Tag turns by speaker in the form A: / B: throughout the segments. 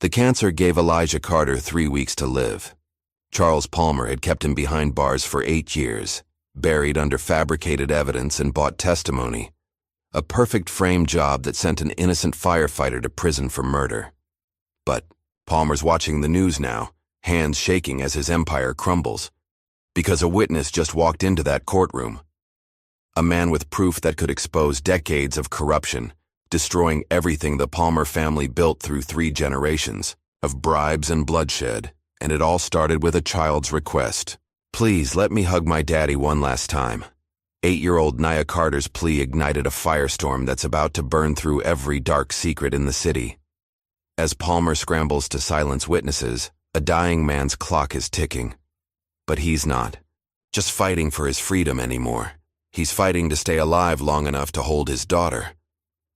A: The cancer gave Elijah Carter 3 weeks to live. Charles Palmer had kept him behind bars for 8 years, buried under fabricated evidence and bought testimony. A perfect frame job that sent an innocent firefighter to prison for murder. But Palmer's watching the news now, hands shaking as his empire crumbles, because a witness just walked into that courtroom. A man with proof that could expose decades of corruption, destroying everything the Palmer family built through 3 generations of bribes and bloodshed, and it all started with a child's request. "Please let me hug my daddy one last time." 8-year-old Nia Carter's plea ignited a firestorm that's about to burn through every dark secret in the city. As Palmer scrambles to silence witnesses, a dying man's clock is ticking. But he's not just fighting for his freedom anymore. He's fighting to stay alive long enough to hold his daughter.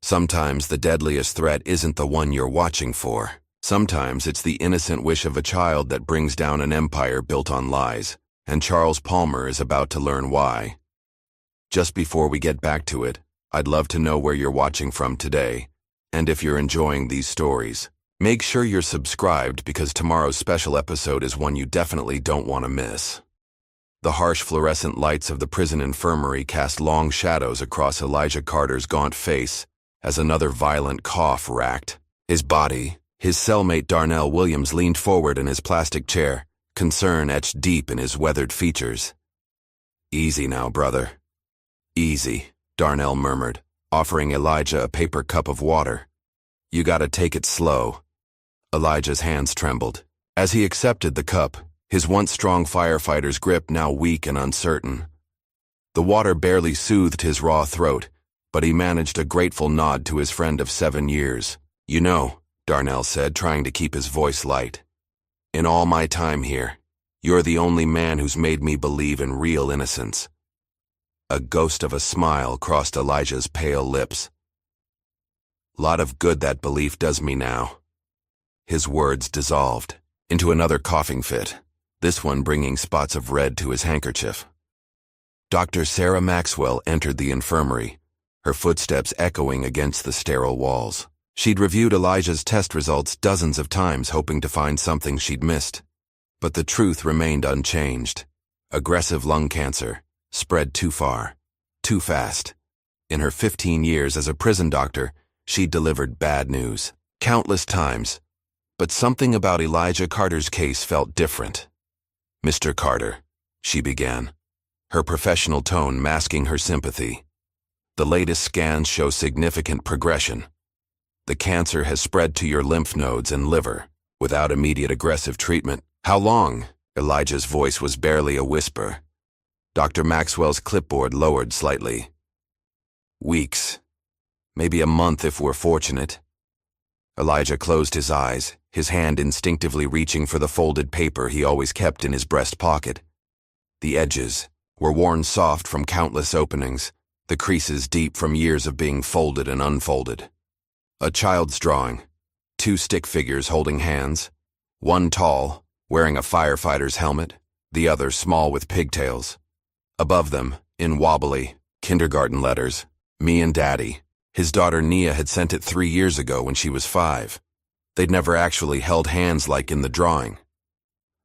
A: Sometimes the deadliest threat isn't the one you're watching for. Sometimes it's the innocent wish of a child that brings down an empire built on lies, and Charles Palmer is about to learn why. Just before we get back to it, I'd love to know where you're watching from today, and if you're enjoying these stories. Make sure you're subscribed because tomorrow's special episode is one you definitely don't want to miss. The harsh fluorescent lights of the prison infirmary cast long shadows across Elijah Carter's gaunt face as another violent cough racked his body. His cellmate Darnell Williams leaned forward in his plastic chair, concern etched deep in his weathered features. "Easy now, brother. Easy," Darnell murmured, offering Elijah a paper cup of water. "You gotta take it slow." Elijah's hands trembled. As he accepted the cup, his once strong firefighter's grip now weak and uncertain. The water barely soothed his raw throat, but he managed a grateful nod to his friend of 7 years. "You know," Darnell said, trying to keep his voice light, "in all my time here, you're the only man who's made me believe in real innocence." A ghost of a smile crossed Elijah's pale lips. "Lot of good that belief does me now." His words dissolved into another coughing fit, this one bringing spots of red to his handkerchief. Dr. Sarah Maxwell entered the infirmary, her footsteps echoing against the sterile walls. She'd reviewed Elijah's test results dozens of times, hoping to find something she'd missed. But the truth remained unchanged. Aggressive lung cancer, spread too far, too fast. In her 15 years as a prison doctor, she'd delivered bad news countless times. But something about Elijah Carter's case felt different. "Mr. Carter," she began, her professional tone masking her sympathy. "The latest scans show significant progression. The cancer has spread to your lymph nodes and liver, without immediate aggressive treatment." "How long?" Elijah's voice was barely a whisper. Dr. Maxwell's clipboard lowered slightly. "Weeks. Maybe a month if we're fortunate." Elijah closed his eyes, his hand instinctively reaching for the folded paper he always kept in his breast pocket. The edges were worn soft from countless openings, the creases deep from years of being folded and unfolded. A child's drawing, 2 stick figures holding hands, one tall, wearing a firefighter's helmet, the other small with pigtails. Above them, in wobbly, kindergarten letters, "Me and Daddy." His daughter Nia had sent it 3 years ago when she was 5. They'd never actually held hands like in the drawing.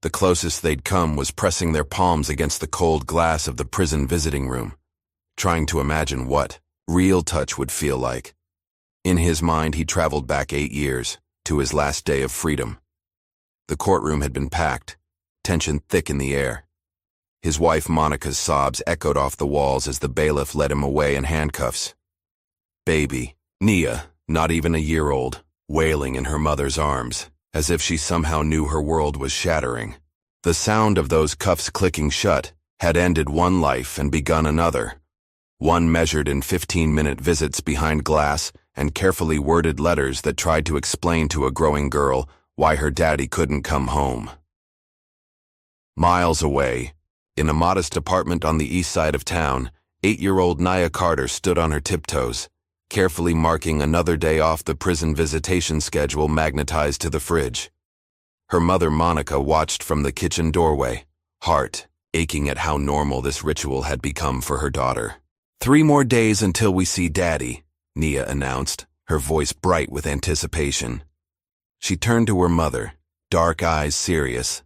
A: The closest they'd come was pressing their palms against the cold glass of the prison visiting room, trying to imagine what real touch would feel like. In his mind, he traveled back 8 years, to his last day of freedom. The courtroom had been packed, tension thick in the air. His wife Monica's sobs echoed off the walls as the bailiff led him away in handcuffs. Baby, Nia, not even a year old, wailing in her mother's arms, as if she somehow knew her world was shattering. The sound of those cuffs clicking shut had ended one life and begun another, one measured in 15-minute visits behind glass and carefully worded letters that tried to explain to a growing girl why her daddy couldn't come home. Miles away, in a modest apartment on the east side of town, 8-year-old Nia Carter stood on her tiptoes, carefully marking another day off the prison visitation schedule magnetized to the fridge. Her mother Monica watched from the kitchen doorway, heart aching at how normal this ritual had become for her daughter. 3 more days until we see Daddy, Nia announced, her voice bright with anticipation. She turned to her mother, dark eyes serious.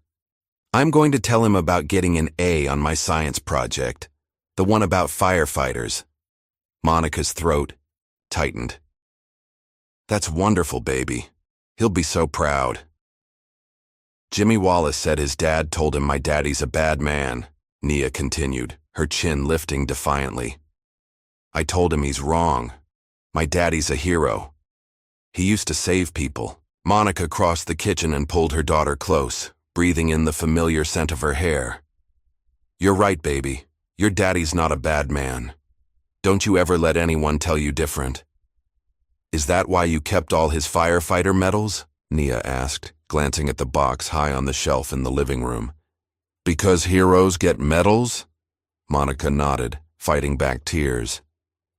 A: I'm going to tell him about getting an A on my science project, the one about firefighters. Monica's throat tightened. That's wonderful, baby. He'll be so proud. Jimmy Wallace said his dad told him my daddy's a bad man, Nia continued, her chin lifting defiantly. I told him he's wrong. My daddy's a hero. He used to save people. Monica crossed the kitchen and pulled her daughter close, breathing in the familiar scent of her hair. You're right, baby. Your daddy's not a bad man. Don't you ever let anyone tell you different. Is that why you kept all his firefighter medals? Nia asked, glancing at the box high on the shelf in the living room. Because heroes get medals? Monica nodded, fighting back tears.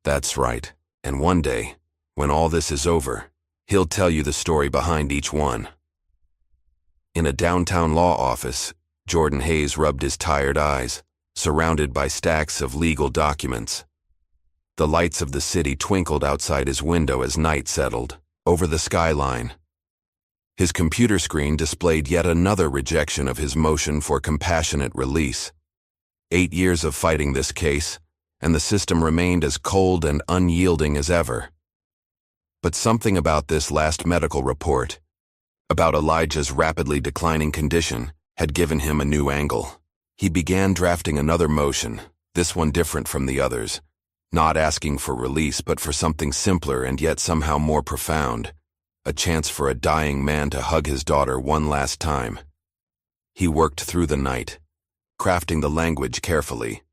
A: That's right. And one day, when all this is over, he'll tell you the story behind each one. In a downtown law office, Jordan Hayes rubbed his tired eyes, surrounded by stacks of legal documents. The lights of the city twinkled outside his window as night settled over the skyline. His computer screen displayed yet another rejection of his motion for compassionate release. 8 years of fighting this case, and the system remained as cold and unyielding as ever. But something about this last medical report, about Elijah's rapidly declining condition, had given him a new angle. He began drafting another motion, this one different from the others, not asking for release but for something simpler and yet somehow more profound, a chance for a dying man to hug his daughter one last time. He worked through the night, crafting the language carefully.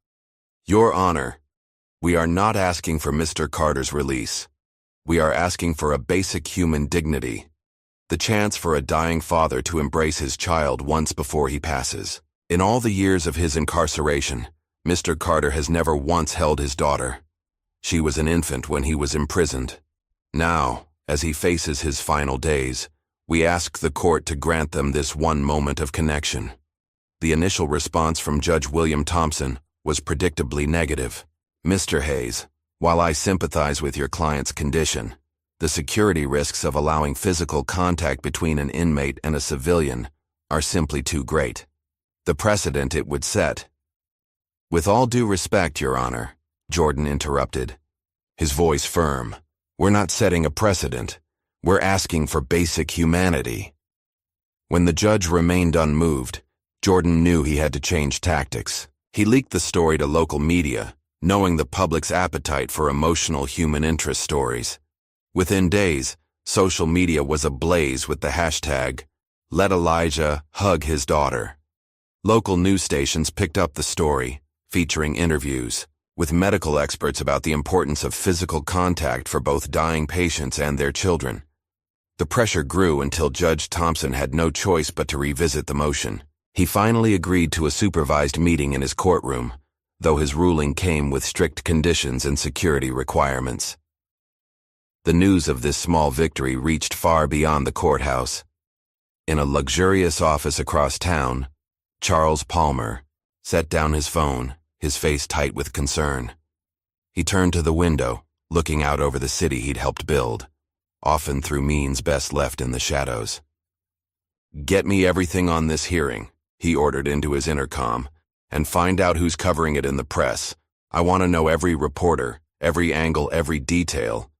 A: Your Honor, we are not asking for Mr. Carter's release. We are asking for a basic human dignity, the chance for a dying father to embrace his child once before he passes. In all the years of his incarceration, Mr. Carter has never once held his daughter. She was an infant when he was imprisoned. Now, as he faces his final days, we ask the court to grant them this one moment of connection. The initial response from Judge William Thompson was predictably negative. Mr. Hayes, while I sympathize with your client's condition, the security risks of allowing physical contact between an inmate and a civilian are simply too great. The precedent it would set. With all due respect, Your Honor, Jordan interrupted, his voice firm. We're not setting a precedent. We're asking for basic humanity. When the judge remained unmoved, Jordan knew he had to change tactics. He leaked the story to local media, knowing the public's appetite for emotional human interest stories. Within days, social media was ablaze with the hashtag, "Let Elijah hug his daughter." Local news stations picked up the story, featuring interviews with medical experts about the importance of physical contact for both dying patients and their children. The pressure grew until Judge Thompson had no choice but to revisit the motion. He finally agreed to a supervised meeting in his courtroom, though his ruling came with strict conditions and security requirements. The news of this small victory reached far beyond the courthouse. In a luxurious office across town, Charles Palmer set down his phone, his face tight with concern. He turned to the window, looking out over the city he'd helped build, often through means best left in the shadows. Get me everything on this hearing, he ordered into his intercom, and find out who's covering it in the press. I want to know every reporter, every angle, every detail.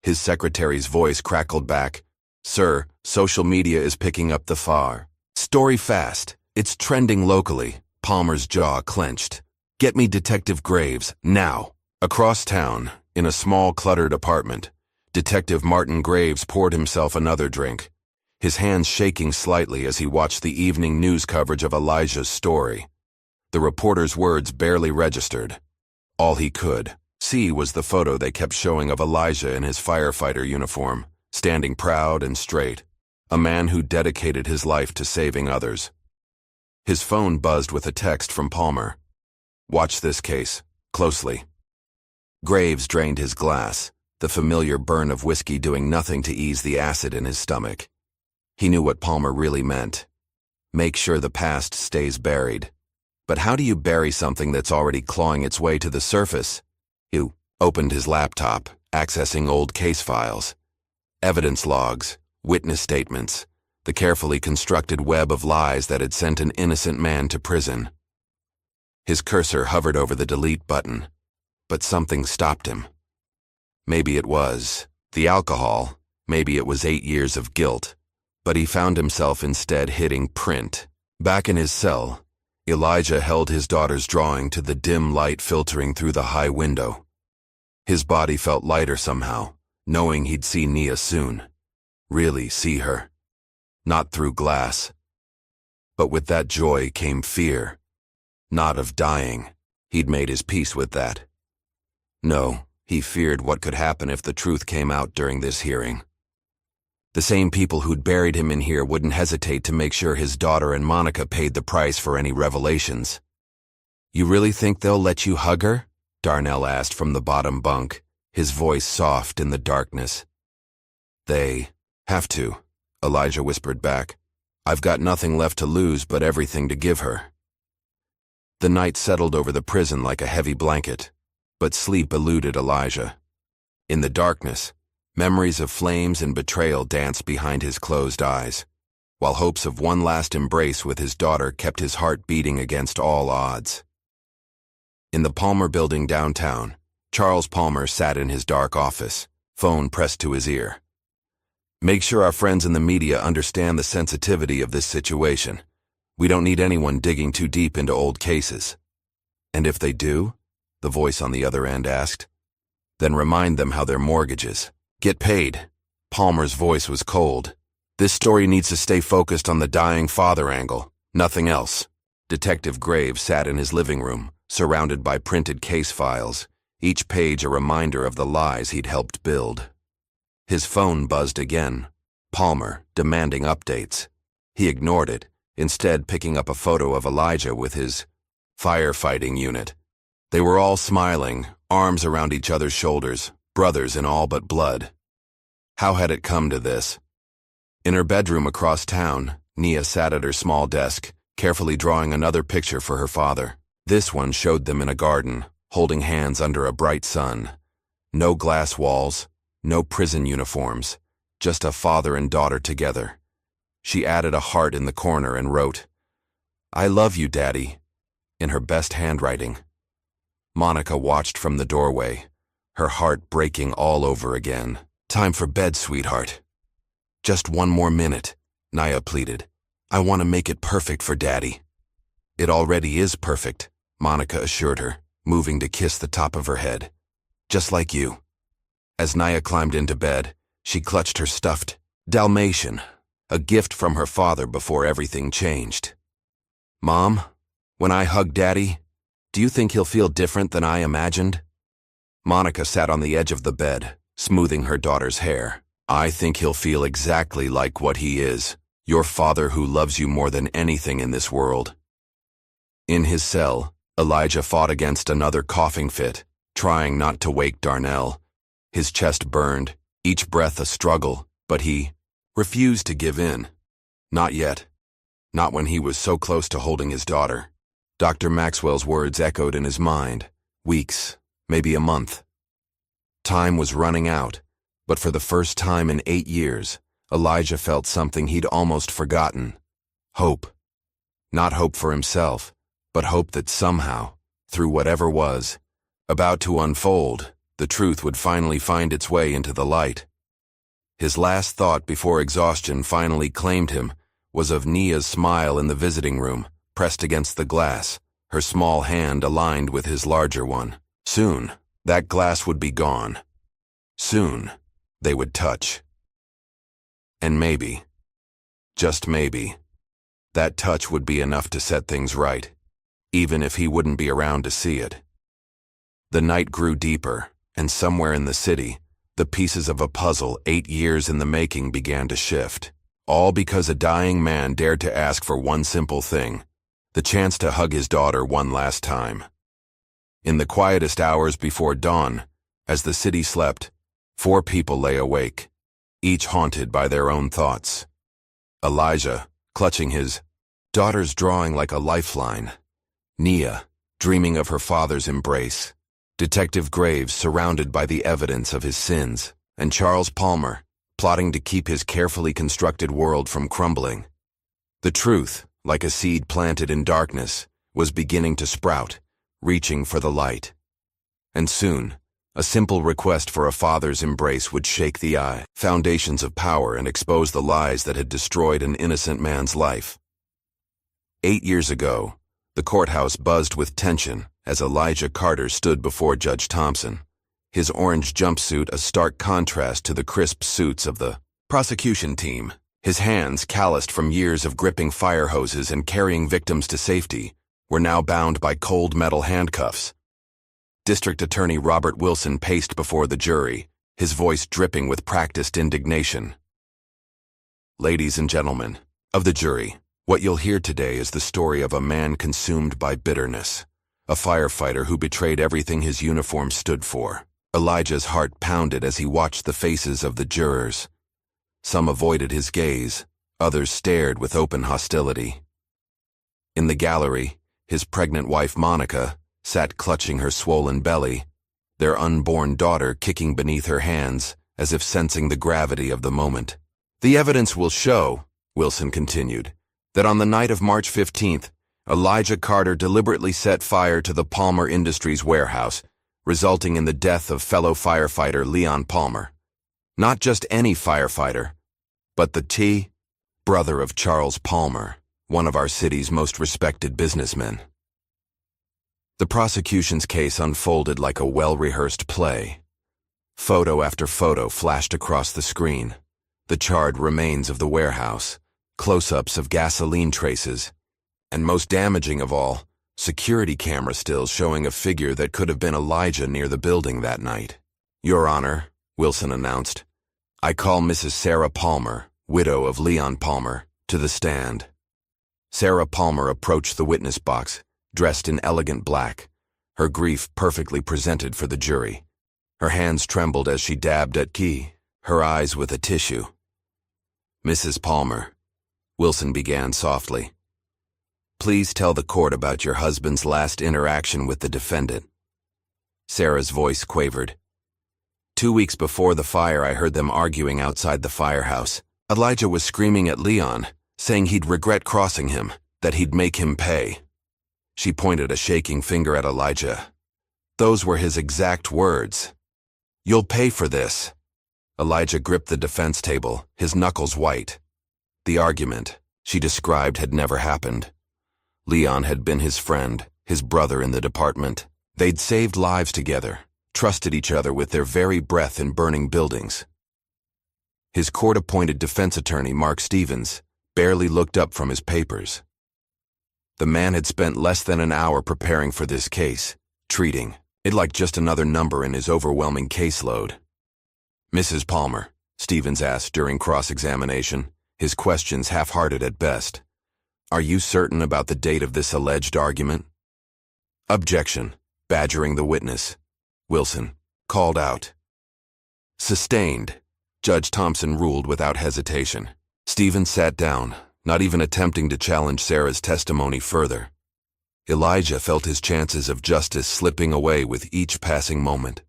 A: His secretary's voice crackled back. Sir, social media is picking up the far story fast. It's trending locally. Palmer's jaw clenched. Get me Detective Graves, now. Across town, in a small cluttered apartment, Detective Martin Graves poured himself another drink, his hands shaking slightly as he watched the evening news coverage of Elijah's story. The reporter's words barely registered. All he could see was the photo they kept showing of Elijah in his firefighter uniform, standing proud and straight, a man who dedicated his life to saving others. His phone buzzed with a text from Palmer. Watch this case, closely. Graves drained his glass, the familiar burn of whiskey doing nothing to ease the acid in his stomach. He knew what Palmer really meant. Make sure the past stays buried. But how do you bury something that's already clawing its way to the surface? He opened his laptop, accessing old case files. Evidence logs, witness statements, the carefully constructed web of lies that had sent an innocent man to prison. His cursor hovered over the delete button, but something stopped him. Maybe it was the alcohol, maybe it was 8 years of guilt, but he found himself instead hitting print. Back in his cell, Elijah held his daughter's drawing to the dim light filtering through the high window. His body felt lighter somehow, knowing he'd see Nia soon. Really see her. Not through glass. But with that joy came fear. Not of dying. He'd made his peace with that. No, he feared what could happen if the truth came out during this hearing. The same people who'd buried him in here wouldn't hesitate to make sure his daughter and Monica paid the price for any revelations. "You really think they'll let you hug her?" Darnell asked from the bottom bunk, his voice soft in the darkness. "They have to," Elijah whispered back. "I've got nothing left to lose but everything to give her." The night settled over the prison like a heavy blanket, but sleep eluded Elijah. In the darkness, memories of flames and betrayal danced behind his closed eyes, while hopes of one last embrace with his daughter kept his heart beating against all odds. In the Palmer Building downtown, Charles Palmer sat in his dark office, phone pressed to his ear. "Make sure our friends in the media understand the sensitivity of this situation. We don't need anyone digging too deep into old cases." "And if they do?" the voice on the other end asked. "Then remind them how their mortgages get paid." Palmer's voice was cold. "This story needs to stay focused on the dying father angle, nothing else." Detective Graves sat in his living room, surrounded by printed case files, each page a reminder of the lies he'd helped build. His phone buzzed again. Palmer, demanding updates. He ignored it, instead picking up a photo of Elijah with his firefighting unit. They were all smiling, arms around each other's shoulders, brothers in all but blood. How had it come to this? In her bedroom across town, Nia sat at her small desk, carefully drawing another picture for her father. This one showed them in a garden, holding hands under a bright sun. No glass walls, no prison uniforms, just a father and daughter together. She added a heart in the corner and wrote, "I love you, Daddy," in her best handwriting. Monica watched from the doorway, her heart breaking all over again. "Time for bed, sweetheart." "Just one more minute," Nia pleaded. "I want to make it perfect for Daddy." "It already is perfect," Monica assured her, moving to kiss the top of her head. "Just like you." As Nia climbed into bed, she clutched her stuffed Dalmatian, a gift from her father before everything changed. "Mom, when I hug Daddy, do you think he'll feel different than I imagined?" Monica sat on the edge of the bed, smoothing her daughter's hair. "I think he'll feel exactly like what he is, your father who loves you more than anything in this world." In his cell, Elijah fought against another coughing fit, trying not to wake Darnell. His chest burned, each breath a struggle, but he refused to give in. Not yet. Not when he was so close to holding his daughter. Dr. Maxwell's words echoed in his mind. Weeks, maybe a month. Time was running out, but for the first time in 8 years, Elijah felt something he'd almost forgotten. Hope. Not hope for himself, but hope that somehow, through whatever was about to unfold, the truth would finally find its way into the light. His last thought before exhaustion finally claimed him was of Nia's smile in the visiting room, pressed against the glass, her small hand aligned with his larger one. Soon, that glass would be gone. Soon, they would touch. And maybe, just maybe, that touch would be enough to set things right, even if he wouldn't be around to see it. The night grew deeper, and somewhere in the city, the pieces of a puzzle 8 years in the making began to shift, all because a dying man dared to ask for one simple thing, the chance to hug his daughter one last time. In the quietest hours before dawn, as the city slept, 4 people lay awake, each haunted by their own thoughts. Elijah, clutching his daughter's drawing like a lifeline. Nia, dreaming of her father's embrace. Detective Graves surrounded by the evidence of his sins, and Charles Palmer, plotting to keep his carefully constructed world from crumbling. The truth, like a seed planted in darkness, was beginning to sprout, reaching for the light. And soon, a simple request for a father's embrace would shake the foundations of power and expose the lies that had destroyed an innocent man's life. 8 years ago, the courthouse buzzed with tension as Elijah Carter stood before Judge Thompson, his orange jumpsuit a stark contrast to the crisp suits of the prosecution team. His hands, calloused from years of gripping fire hoses and carrying victims to safety, were now bound by cold metal handcuffs. District Attorney Robert Wilson paced before the jury, his voice dripping with practiced indignation. Ladies and gentlemen of the jury, what you'll hear today is the story of a man consumed by bitterness, a firefighter who betrayed everything his uniform stood for. Elijah's heart pounded as he watched the faces of the jurors. Some avoided his gaze, others stared with open hostility. In the gallery, his pregnant wife Monica sat clutching her swollen belly, their unborn daughter kicking beneath her hands as if sensing the gravity of the moment. The evidence will show, Wilson continued, that on the night of March 15th, Elijah Carter deliberately set fire to the Palmer Industries warehouse, resulting in the death of fellow firefighter Leon Palmer. Not just any firefighter, but the brother of Charles Palmer, one of our city's most respected businessmen. The prosecution's case unfolded like a well-rehearsed play. Photo after photo flashed across the screen. The charred remains of the warehouse, close-ups of gasoline traces, and most damaging of all, security camera stills showing a figure that could have been Elijah near the building that night. Your Honor, Wilson announced, I call Mrs. Sarah Palmer, widow of Leon Palmer, to the stand. Sarah Palmer approached the witness box, dressed in elegant black, her grief perfectly presented for the jury. Her hands trembled as she dabbed at key, her eyes with a tissue. Mrs. Palmer, Wilson began softly, please tell the court about your husband's last interaction with the defendant. Sarah's voice quavered. 2 weeks before the fire, I heard them arguing outside the firehouse. Elijah was screaming at Leon, saying he'd regret crossing him, that he'd make him pay. She pointed a shaking finger at Elijah. Those were his exact words. You'll pay for this. Elijah gripped the defense table, his knuckles white. The argument, she described, had never happened. Leon had been his friend, his brother in the department. They'd saved lives together, trusted each other with their very breath in burning buildings. His court-appointed defense attorney, Mark Stevens, barely looked up from his papers. The man had spent less than an hour preparing for this case, treating it like just another number in his overwhelming caseload. Mrs. Palmer, Stevens asked during cross-examination, his questions half-hearted at best. Are you certain about the date of this alleged argument? Objection, badgering the witness. Wilson called out. Sustained, Judge Thompson ruled without hesitation. Stevens sat down, not even attempting to challenge Sarah's testimony further. Elijah felt his chances of justice slipping away with each passing moment.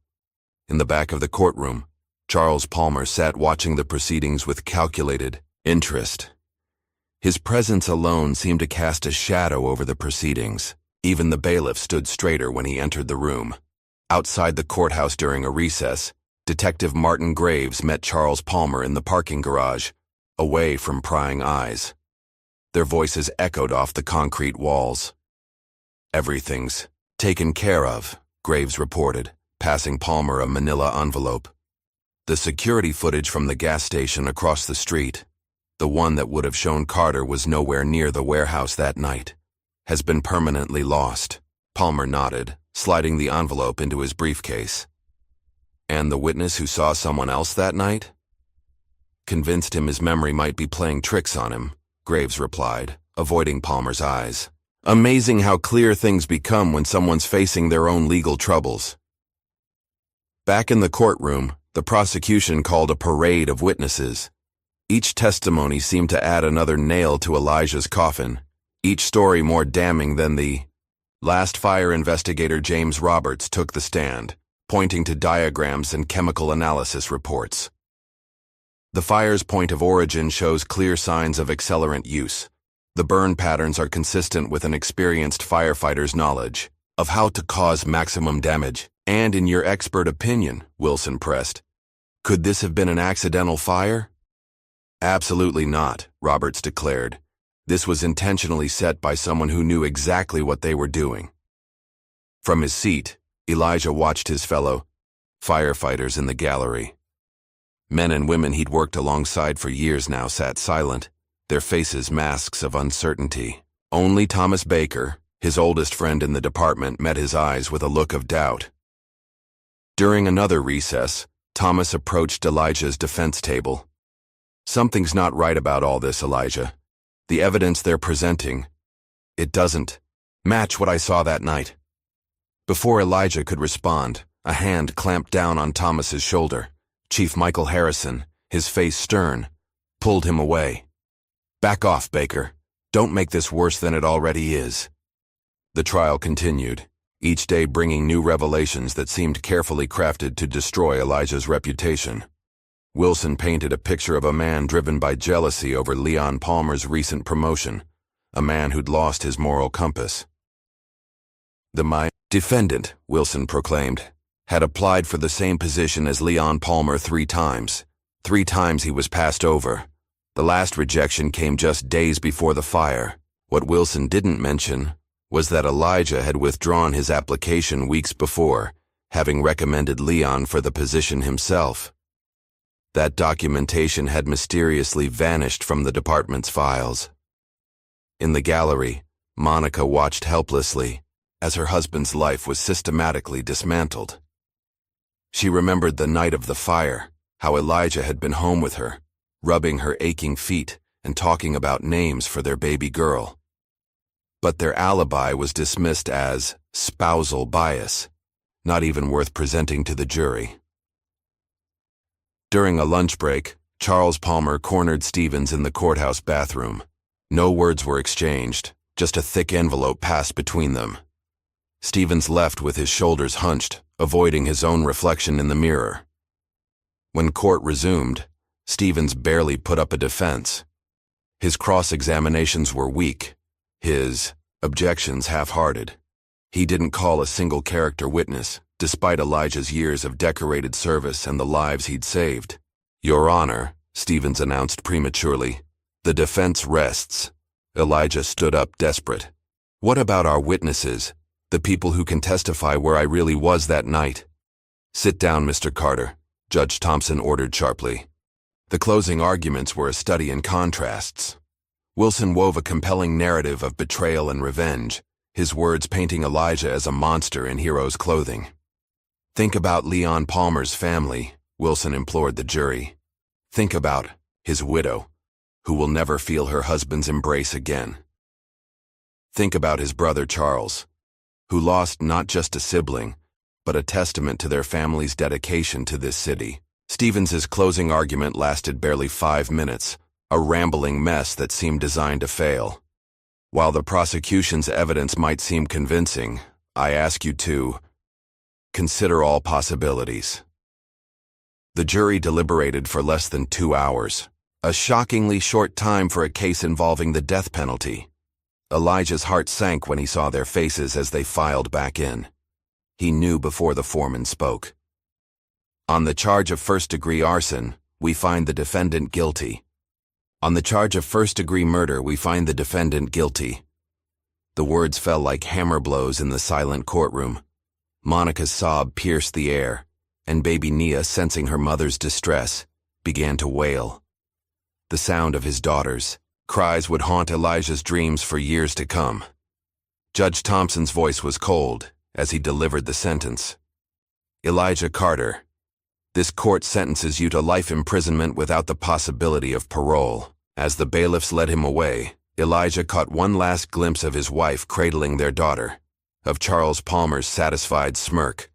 A: In the back of the courtroom, Charles Palmer sat watching the proceedings with calculated interest. His presence alone seemed to cast a shadow over the proceedings. Even the bailiff stood straighter when he entered the room. Outside the courthouse during a recess, Detective Martin Graves met Charles Palmer in the parking garage, away from prying eyes. Their voices echoed off the concrete walls. Everything's taken care of, Graves reported, passing Palmer a manila envelope. The security footage from the gas station across the street, the one that would have shown Carter was nowhere near the warehouse that night, has been permanently lost. Palmer nodded, sliding the envelope into his briefcase. And the witness who saw someone else that night? Convinced him his memory might be playing tricks on him, Graves replied, avoiding Palmer's eyes. Amazing how clear things become when someone's facing their own legal troubles. Back in the courtroom, the prosecution called a parade of witnesses. Each testimony seemed to add another nail to Elijah's coffin, each story more damning than the last. Fire investigator James Roberts took the stand, pointing to diagrams and chemical analysis reports. The fire's point of origin shows clear signs of accelerant use. The burn patterns are consistent with an experienced firefighter's knowledge of how to cause maximum damage. And in your expert opinion, Wilson pressed, could this have been an accidental fire? Absolutely not, Roberts declared. This was intentionally set by someone who knew exactly what they were doing. From his seat, Elijah watched his fellow firefighters in the gallery. Men and women he'd worked alongside for years now sat silent, their faces masks of uncertainty. Only Thomas Baker, his oldest friend in the department, met his eyes with a look of doubt. During another recess, Thomas approached Elijah's defense table. Something's not right about all this, Elijah. The evidence they're presenting, it doesn't match what I saw that night. Before Elijah could respond, a hand clamped down on Thomas's shoulder. Chief Michael Harrison, his face stern, pulled him away. Back off, Baker. Don't make this worse than it already is. The trial continued, each day bringing new revelations that seemed carefully crafted to destroy Elijah's reputation. Wilson painted a picture of a man driven by jealousy over Leon Palmer's recent promotion, a man who'd lost his moral compass. My defendant, Wilson proclaimed, had applied for the same position as Leon Palmer 3 times. 3 times he was passed over. The last rejection came just days before the fire. What Wilson didn't mention was that Elijah had withdrawn his application weeks before, having recommended Leon for the position himself. That documentation had mysteriously vanished from the department's files. In the gallery, Monica watched helplessly as her husband's life was systematically dismantled. She remembered the night of the fire, how Elijah had been home with her, rubbing her aching feet and talking about names for their baby girl. But their alibi was dismissed as spousal bias, not even worth presenting to the jury. During a lunch break, Charles Palmer cornered Stevens in the courthouse bathroom. No words were exchanged, just a thick envelope passed between them. Stevens left with his shoulders hunched, avoiding his own reflection in the mirror. When court resumed, Stevens barely put up a defense. His cross-examinations were weak, his objections half-hearted. He didn't call a single character witness, despite Elijah's years of decorated service and the lives he'd saved. Your Honor, Stevens announced prematurely, the defense rests. Elijah stood up desperate. What about our witnesses, the people who can testify where I really was that night? Sit down, Mr. Carter, Judge Thompson ordered sharply. The closing arguments were a study in contrasts. Wilson wove a compelling narrative of betrayal and revenge, his words painting Elijah as a monster in hero's clothing. Think about Leon Palmer's family, Wilson implored the jury. Think about his widow, who will never feel her husband's embrace again. Think about his brother Charles, who lost not just a sibling, but a testament to their family's dedication to this city. Stevens's closing argument lasted barely 5 minutes, a rambling mess that seemed designed to fail. While the prosecution's evidence might seem convincing, I ask you to consider all possibilities. The jury deliberated for less than 2 hours, a shockingly short time for a case involving the death penalty. Elijah's heart sank when he saw their faces as they filed back in. He knew before the foreman spoke. On the charge of first-degree arson, we find the defendant guilty. On the charge of first-degree murder, we find the defendant guilty. The words fell like hammer blows in the silent courtroom. Monica's sob pierced the air, and baby Nia, sensing her mother's distress, began to wail. The sound of his daughter's cries would haunt Elijah's dreams for years to come. Judge Thompson's voice was cold as he delivered the sentence. Elijah Carter, this court sentences you to life imprisonment without the possibility of parole. As the bailiffs led him away, Elijah caught one last glimpse of his wife cradling their daughter, of Charles Palmer's satisfied smirk,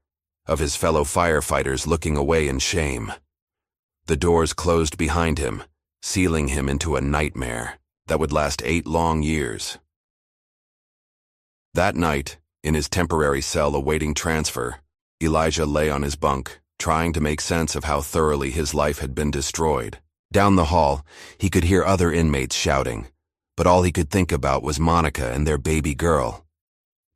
A: of his fellow firefighters looking away in shame. The doors closed behind him, sealing him into a nightmare that would last 8 long years. That night, in his temporary cell awaiting transfer, Elijah lay on his bunk, trying to make sense of how thoroughly his life had been destroyed. Down the hall, he could hear other inmates shouting, but all he could think about was Monica and their baby girl.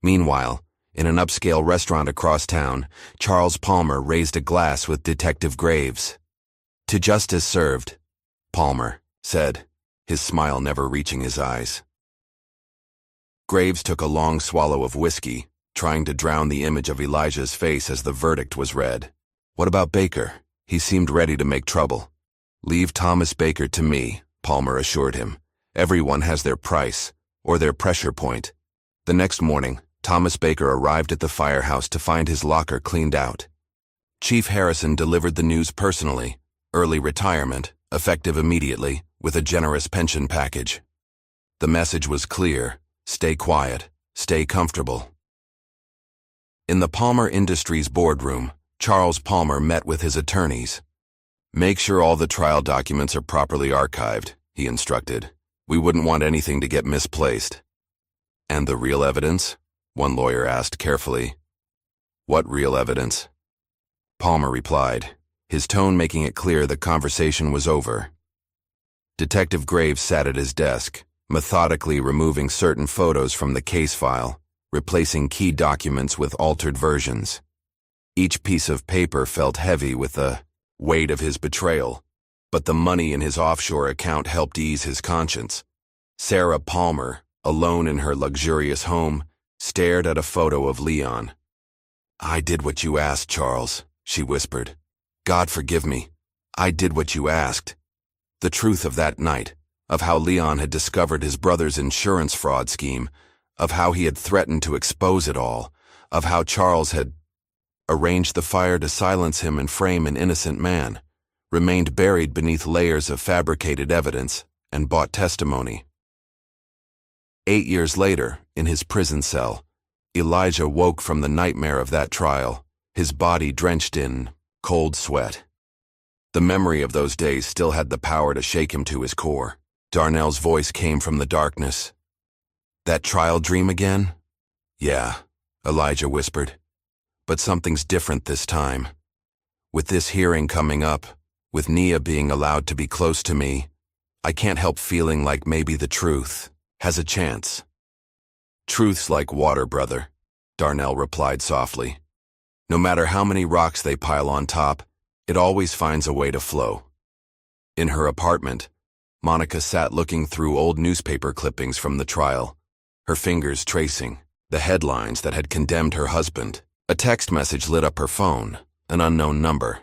A: Meanwhile, in an upscale restaurant across town, Charles Palmer raised a glass with Detective Graves. "To justice served," Palmer said, his smile never reaching his eyes. Graves took a long swallow of whiskey, trying to drown the image of Elijah's face as the verdict was read. "What about Baker?" He seemed ready to make trouble. "Leave Thomas Baker to me," Palmer assured him. "Everyone has their price, or their pressure point." The next morning, Thomas Baker arrived at the firehouse to find his locker cleaned out. Chief Harrison delivered the news personally: early retirement, effective immediately, with a generous pension package. The message was clear: stay quiet, stay comfortable. In the Palmer Industries boardroom, Charles Palmer met with his attorneys. "Make sure all the trial documents are properly archived," he instructed. "We wouldn't want anything to get misplaced." "And the real evidence?" one lawyer asked carefully. "What real evidence?" Palmer replied, his tone making it clear the conversation was over. Detective Graves sat at his desk, methodically removing certain photos from the case file, replacing key documents with altered versions. Each piece of paper felt heavy with the weight of his betrayal, but the money in his offshore account helped ease his conscience. Sarah Palmer, alone in her luxurious home, stared at a photo of Leon. "I did what you asked, Charles," she whispered. "God forgive me. I did what you asked." The truth of that night, of how Leon had discovered his brother's insurance fraud scheme, of how he had threatened to expose it all, of how Charles had arranged the fire to silence him and frame an innocent man, remained buried beneath layers of fabricated evidence and bought testimony. 8 years later, in his prison cell, Elijah woke from the nightmare of that trial, his body drenched in cold sweat. The memory of those days still had the power to shake him to his core. Darnell's voice came from the darkness. "That trial dream again?" "Yeah," Elijah whispered. "But something's different this time. With this hearing coming up, with Nia being allowed to be close to me, I can't help feeling like maybe the truth has a chance." "Truth's like water, brother," Darnell replied softly. "No matter how many rocks they pile on top, it always finds a way to flow." In her apartment, Monica sat looking through old newspaper clippings from the trial, her fingers tracing the headlines that had condemned her husband. A text message lit up her phone, an unknown number.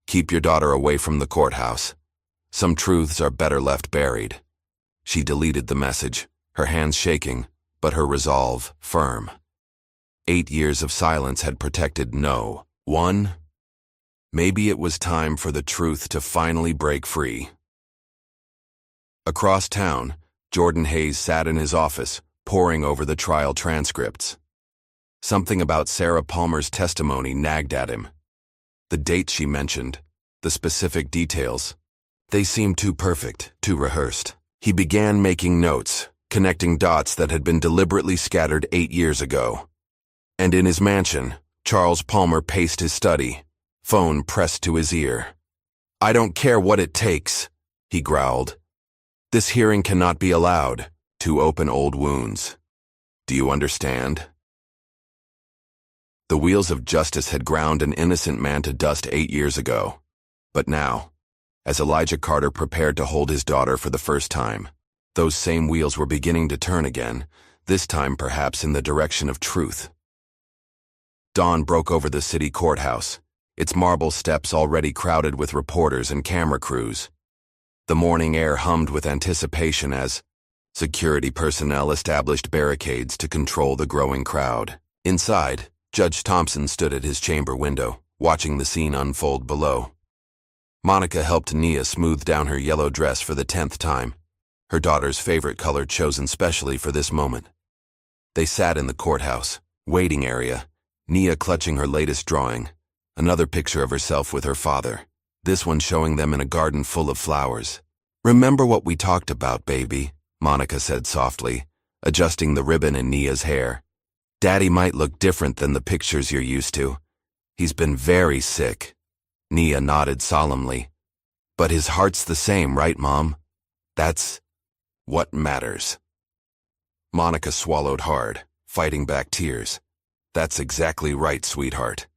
A: "Keep your daughter away from the courthouse. Some truths are better left buried." She deleted the message, her hands shaking, but her resolve firm. 8 years of silence had protected no one. Maybe it was time for the truth to finally break free. Across town, Jordan Hayes sat in his office, poring over the trial transcripts. Something about Sarah Palmer's testimony nagged at him. The dates she mentioned, the specific details, they seemed too perfect, too rehearsed. He began making notes, connecting dots that had been deliberately scattered 8 years ago. And in his mansion, Charles Palmer paced his study, phone pressed to his ear. "I don't care what it takes," he growled. "This hearing cannot be allowed to open old wounds. Do you understand?" The wheels of justice had ground an innocent man to dust 8 years ago. But now, as Elijah Carter prepared to hold his daughter for the first time, those same wheels were beginning to turn again, this time perhaps in the direction of truth. Dawn broke over the city courthouse, its marble steps already crowded with reporters and camera crews. The morning air hummed with anticipation as security personnel established barricades to control the growing crowd. Inside, Judge Thompson stood at his chamber window, watching the scene unfold below. Monica helped Nia smooth down her yellow dress for the 10th time, her daughter's favorite color chosen specially for this moment. They sat in the courthouse, waiting area, Nia clutching her latest drawing, another picture of herself with her father, this one showing them in a garden full of flowers. "Remember what we talked about, baby," Monica said softly, adjusting the ribbon in Nia's hair. "Daddy might look different than the pictures you're used to. He's been very sick." Nia nodded solemnly. But his heart's the same, right, Mom? That's what matters. Monica swallowed hard, fighting back tears. That's exactly right, sweetheart.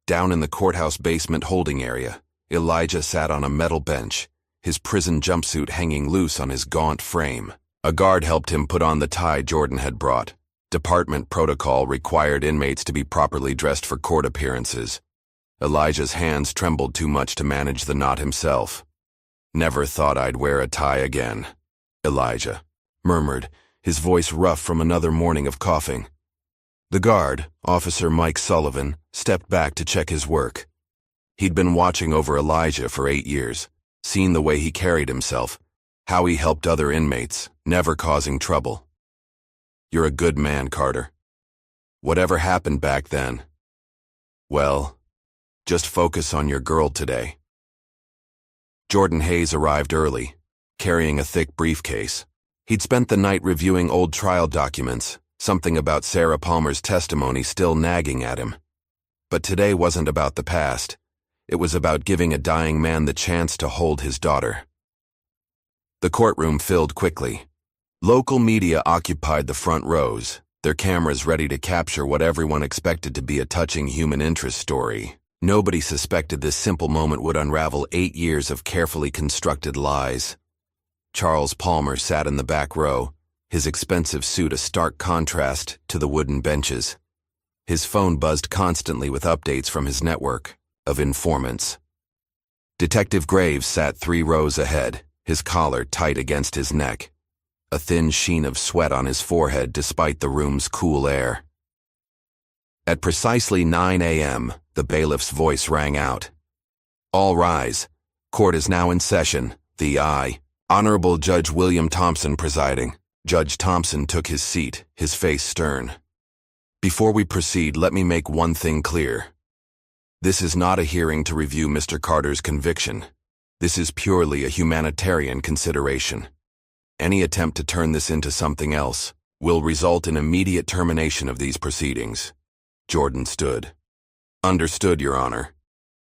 A: Down in the courthouse basement holding area, Elijah sat on a metal bench, his prison jumpsuit hanging loose on his gaunt frame. A guard helped him put on the tie Jordan had brought. Department protocol required inmates to be properly dressed for court appearances. Elijah's hands trembled too much to manage the knot himself. "Never thought I'd wear a tie again," Elijah murmured, his voice rough from another morning of coughing. The guard, Officer Mike Sullivan, stepped back to check his work. He'd been watching over Elijah for 8 years, seen the way he carried himself, how he helped other inmates, never causing trouble. "You're a good man, Carter. Whatever happened back then, well, just focus on your girl today." Jordan Hayes arrived early, carrying a thick briefcase. He'd spent the night reviewing old trial documents, something about Sarah Palmer's testimony still nagging at him. But today wasn't about the past. It was about giving a dying man the chance to hold his daughter. The courtroom filled quickly. Local media occupied the front rows, their cameras ready to capture what everyone expected to be a touching human interest story. Nobody suspected this simple moment would unravel 8 years of carefully constructed lies. Charles Palmer sat in the back row, his expensive suit a stark contrast to the wooden benches. His phone buzzed constantly with updates from his network of informants. Detective Graves sat 3 rows ahead, his collar tight against his neck, a thin sheen of sweat on his forehead despite the room's cool air. At precisely 9 a.m., the bailiff's voice rang out. "All rise. Court is now in session. The Honorable Judge William Thompson presiding." Judge Thompson took his seat, his face stern. "Before we proceed, let me make one thing clear. This is not a hearing to review Mr. Carter's conviction. This is purely a humanitarian consideration. Any attempt to turn this into something else will result in immediate termination of these proceedings." Jordan stood. "Understood, Your Honor.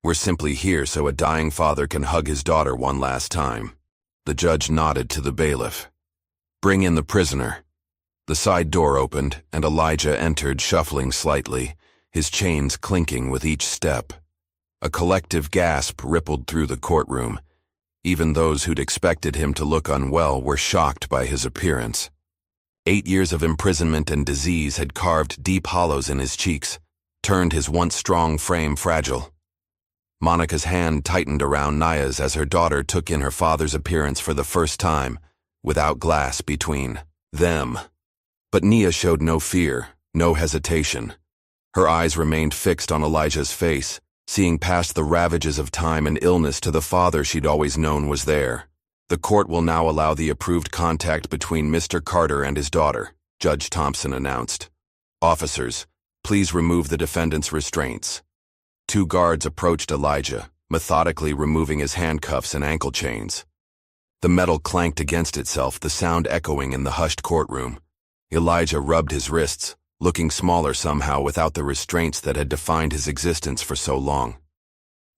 A: We're simply here so a dying father can hug his daughter one last time." The judge nodded to the bailiff. "Bring in the prisoner." The side door opened, and Elijah entered, shuffling slightly, his chains clinking with each step. A collective gasp rippled through the courtroom. Even those who'd expected him to look unwell were shocked by his appearance. 8 years of imprisonment and disease had carved deep hollows in his cheeks, turned his once strong frame fragile. Monica's hand tightened around Naya's as her daughter took in her father's appearance for the first time, without glass between them. But Nia showed no fear, no hesitation. Her eyes remained fixed on Elijah's face, seeing past the ravages of time and illness to the father she'd always known was there. "The court will now allow the approved contact between Mr. Carter and his daughter," Judge Thompson announced. "Officers, please remove the defendant's restraints." 2 guards approached Elijah, methodically removing his handcuffs and ankle chains. The metal clanked against itself, the sound echoing in the hushed courtroom. Elijah rubbed his wrists, looking smaller somehow without the restraints that had defined his existence for so long.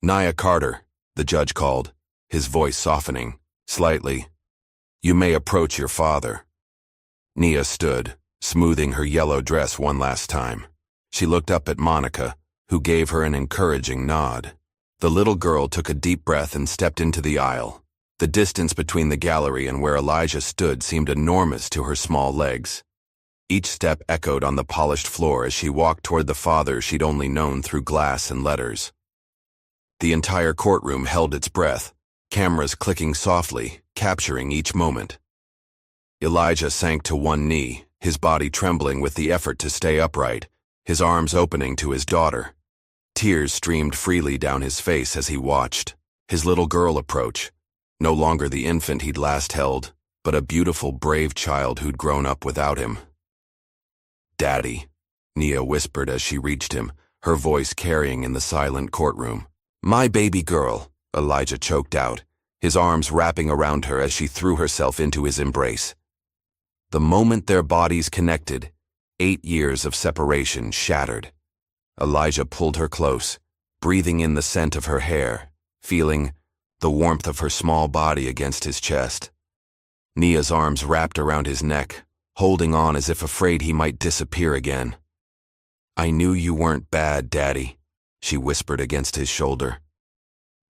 A: "Naya Carter," the judge called, his voice softening slightly. "You may approach your father." Nia stood, smoothing her yellow dress one last time. She looked up at Monica, who gave her an encouraging nod. The little girl took a deep breath and stepped into the aisle. The distance between the gallery and where Elijah stood seemed enormous to her small legs. Each step echoed on the polished floor as she walked toward the father she'd only known through glass and letters. The entire courtroom held its breath, cameras clicking softly, capturing each moment. Elijah sank to one knee, his body trembling with the effort to stay upright, his arms opening to his daughter. Tears streamed freely down his face as he watched his little girl approach, no longer the infant he'd last held, but a beautiful, brave child who'd grown up without him. "Daddy," Nia whispered as she reached him, her voice carrying in the silent courtroom. "My baby girl," Elijah choked out, his arms wrapping around her as she threw herself into his embrace. The moment their bodies connected, 8 years of separation shattered. Elijah pulled her close, breathing in the scent of her hair, feeling the warmth of her small body against his chest. Nia's arms wrapped around his neck, holding on as if afraid he might disappear again. "I knew you weren't bad, Daddy," she whispered against his shoulder.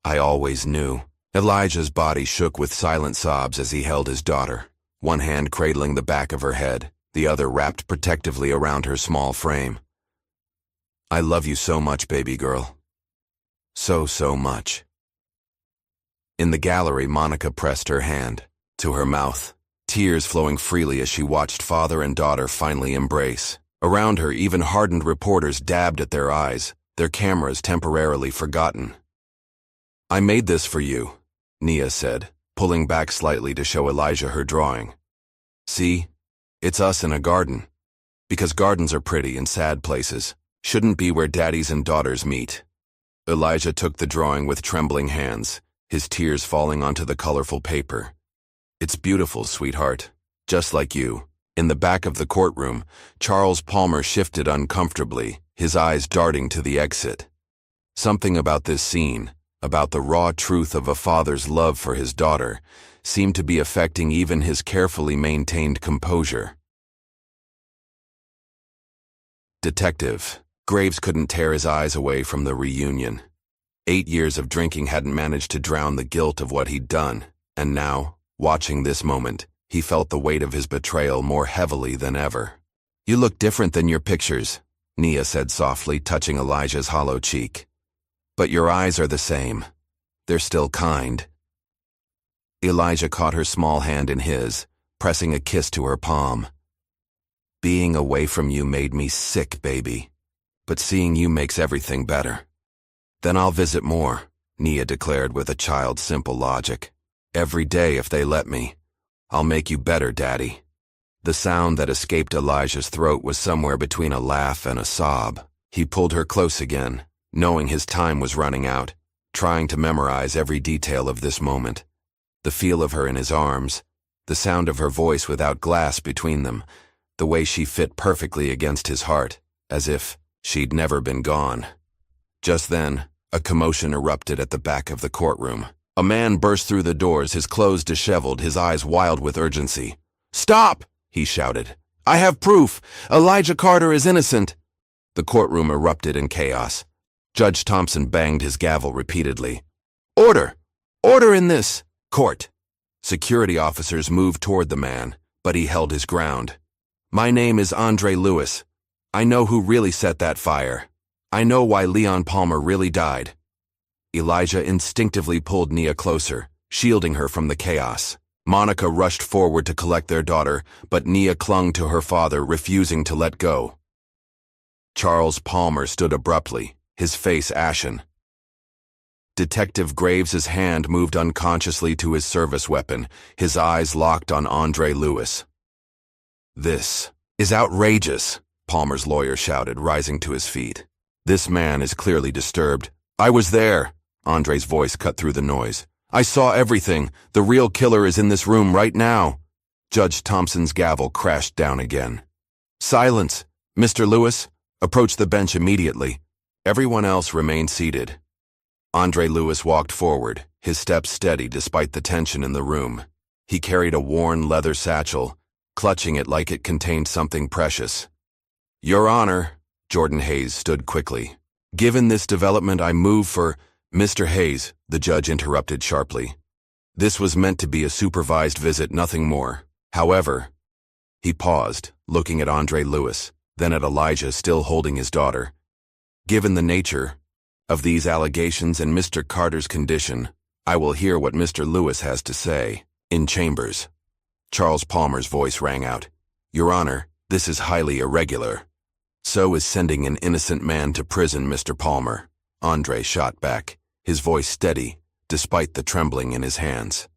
A: "I always knew." Elijah's body shook with silent sobs as he held his daughter, one hand cradling the back of her head, the other wrapped protectively around her small frame. "I love you so much, baby girl. So much." In the gallery, Monica pressed her hand to her mouth, tears flowing freely as she watched father and daughter finally embrace. Around her, even hardened reporters dabbed at their eyes, their cameras temporarily forgotten. "I made this for you," Nia said, pulling back slightly to show Elijah her drawing. "See, it's us in a garden. Because gardens are pretty and sad places, shouldn't be where daddies and daughters meet." Elijah took the drawing with trembling hands, his tears falling onto the colorful paper. "It's beautiful, sweetheart, just like you." In the back of the courtroom, Charles Palmer shifted uncomfortably, his eyes darting to the exit. Something about this scene, about the raw truth of a father's love for his daughter, seemed to be affecting even his carefully maintained composure. Detective Graves couldn't tear his eyes away from the reunion. 8 years of drinking hadn't managed to drown the guilt of what he'd done, and now, watching this moment, he felt the weight of his betrayal more heavily than ever. "You look different than your pictures," Nia said softly, touching Elijah's hollow cheek. "But your eyes are the same. They're still kind." Elijah caught her small hand in his, pressing a kiss to her palm. "Being away from you made me sick, baby. But seeing you makes everything better." "Then I'll visit more," Nia declared with a child's simple logic. "Every day if they let me. I'll make you better, Daddy." The sound that escaped Elijah's throat was somewhere between a laugh and a sob. He pulled her close again, knowing his time was running out, trying to memorize every detail of this moment. The feel of her in his arms, the sound of her voice without glass between them, the way she fit perfectly against his heart, as if she'd never been gone. Just then, a commotion erupted at the back of the courtroom. A man burst through the doors, his clothes disheveled, his eyes wild with urgency. "Stop!" he shouted. "I have proof! Elijah Carter is innocent!" The courtroom erupted in chaos. Judge Thompson banged his gavel repeatedly. "Order! Order in this court!" Security officers moved toward the man, but he held his ground. "My name is Andre Lewis. I know who really set that fire. I know why Leon Palmer really died." Elijah instinctively pulled Nia closer, shielding her from the chaos. Monica rushed forward to collect their daughter, but Nia clung to her father, refusing to let go. Charles Palmer stood abruptly, his face ashen. Detective Graves's hand moved unconsciously to his service weapon, his eyes locked on Andre Lewis. "This is outrageous," Palmer's lawyer shouted, rising to his feet. "This man is clearly disturbed." "I was there," Andre's voice cut through the noise. "I saw everything. The real killer is in this room right now." Judge Thompson's gavel crashed down again. "Silence! Mr. Lewis, approach the bench immediately." Everyone else remained seated. Andre Lewis walked forward, his steps steady despite the tension in the room. He carried a worn leather satchel, clutching it like it contained something precious. "Your Honor," Jordan Hayes stood quickly. "Given this development, I move for—" "Mr. Hayes," the judge interrupted sharply. "This was meant to be a supervised visit, nothing more. However—" He paused, looking at Andre Lewis, then at Elijah still holding his daughter. "Given the nature of these allegations and Mr. Carter's condition, I will hear what Mr. Lewis has to say. In chambers." Charles Palmer's voice rang out. "Your Honor, this is highly irregular." "So is sending an innocent man to prison, Mr. Palmer," Andre shot back, his voice steady, despite the trembling in his hands.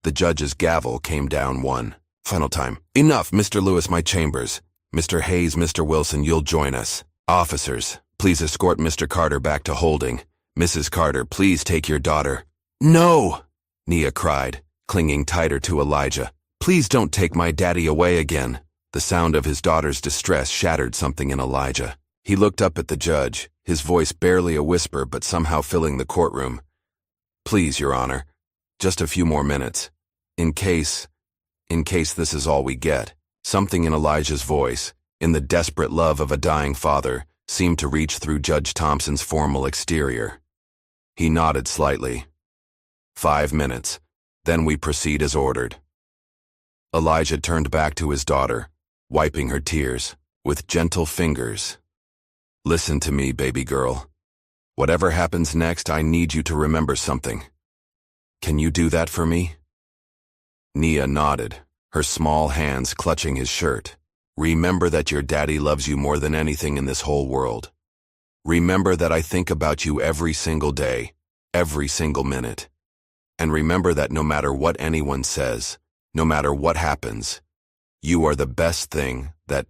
A: The judge's gavel came down one final time. "Enough, Mr. Lewis, my chambers. Mr. Hayes, Mr. Wilson, you'll join us. Officers, please escort Mr. Carter back to holding. Mrs. Carter, please take your daughter." "No!" Nia cried, clinging tighter to Elijah. "Please don't take my daddy away again." The sound of his daughter's distress shattered something in Elijah. He looked up at the judge, his voice barely a whisper but somehow filling the courtroom. Please, Your Honor, just a few more minutes. In case this is all we get. Something in Elijah's voice, in the desperate love of a dying father, seemed to reach through Judge Thompson's formal exterior. He nodded slightly. 5 minutes. Then we proceed as ordered. Elijah turned back to his daughter, wiping her tears, with gentle fingers. Listen to me, baby girl. Whatever happens next, I need you to remember something. Can you do that for me? Nia nodded, her small hands clutching his shirt. Remember that your daddy loves you more than anything in this whole world. Remember that I think about you every single day, every single minute. And remember that no matter what anyone says, no matter what happens, you are the best thing that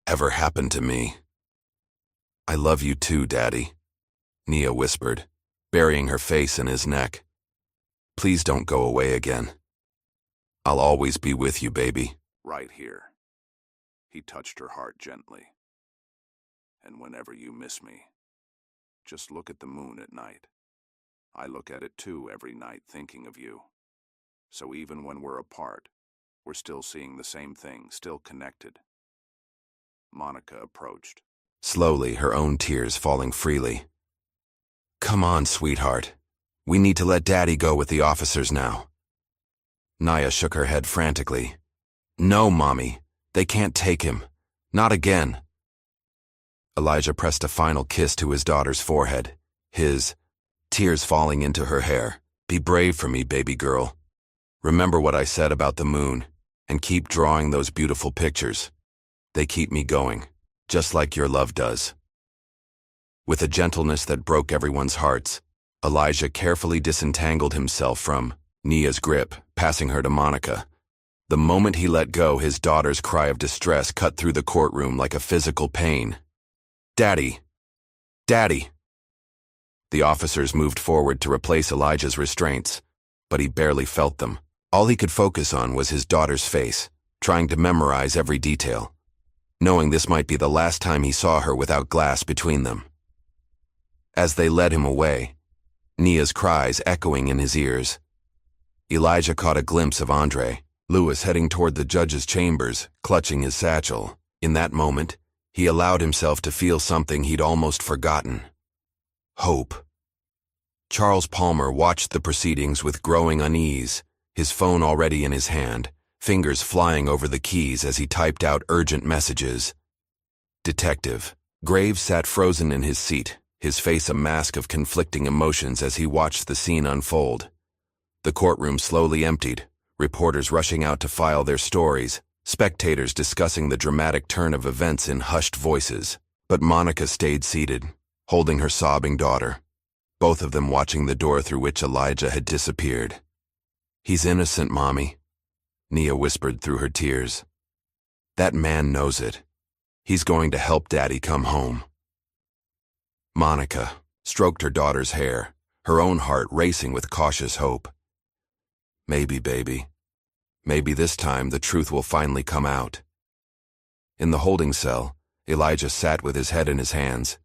A: ever happened to me. I love you too, Daddy, Nia whispered, burying her face in his neck. Please don't go away again. I'll always be with you, baby.
B: Right here. He touched her heart gently. And whenever you miss me, just look at the moon at night. I look at it too every night thinking of you. So even when we're apart, we're still seeing the same thing, still connected. Monica approached.
A: Slowly, her own tears falling freely. Come on, sweetheart. We need to let Daddy go with the officers now. Nia shook her head frantically. No, Mommy. They can't take him. Not again. Elijah pressed a final kiss to his daughter's forehead, his tears falling into her hair. Be brave for me, baby girl. Remember what I said about the moon, and keep drawing those beautiful pictures. They keep me going, just like your love does. With a gentleness that broke everyone's hearts, Elijah carefully disentangled himself from Nia's grip, passing her to Monica. The moment he let go, his daughter's cry of distress cut through the courtroom like a physical pain. Daddy! Daddy! The officers moved forward to replace Elijah's restraints, but he barely felt them. All he could focus on was his daughter's face, trying to memorize every detail, knowing this might be the last time he saw her without glass between them. As they led him away, Nia's cries echoing in his ears, Elijah caught a glimpse of Andre Lewis heading toward the judge's chambers, clutching his satchel. In that moment, he allowed himself to feel something he'd almost forgotten. Hope. Charles Palmer watched the proceedings with growing unease, his phone already in his hand, fingers flying over the keys as he typed out urgent messages. Detective. Graves sat frozen in his seat, his face a mask of conflicting emotions as he watched the scene unfold. The courtroom slowly emptied, reporters rushing out to file their stories, spectators discussing the dramatic turn of events in hushed voices. But Monica stayed seated, holding her sobbing daughter, both of them watching the door through which Elijah had disappeared. He's innocent, Mommy, Nia whispered through her tears. That man knows it. He's going to help Daddy come home. Monica stroked her daughter's hair, her own heart racing with cautious hope. Maybe, baby. Maybe this time the truth will finally come out. In the holding cell, Elijah sat with his head in his hands,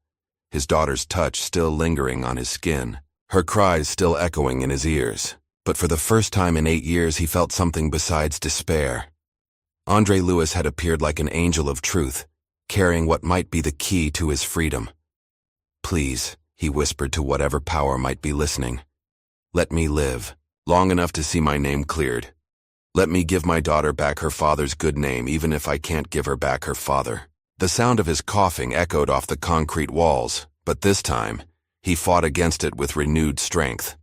A: his daughter's touch still lingering on his skin, her cries still echoing in his ears. But for the first time in 8 years, he felt something besides despair. Andre Lewis had appeared like an angel of truth, carrying what might be the key to his freedom. Please, he whispered to whatever power might be listening. Let me live, long enough to see my name cleared. Let me give my daughter back her father's good name, even if I can't give her back her father. The sound of his coughing echoed off the concrete walls, but this time, he fought against it with renewed strength.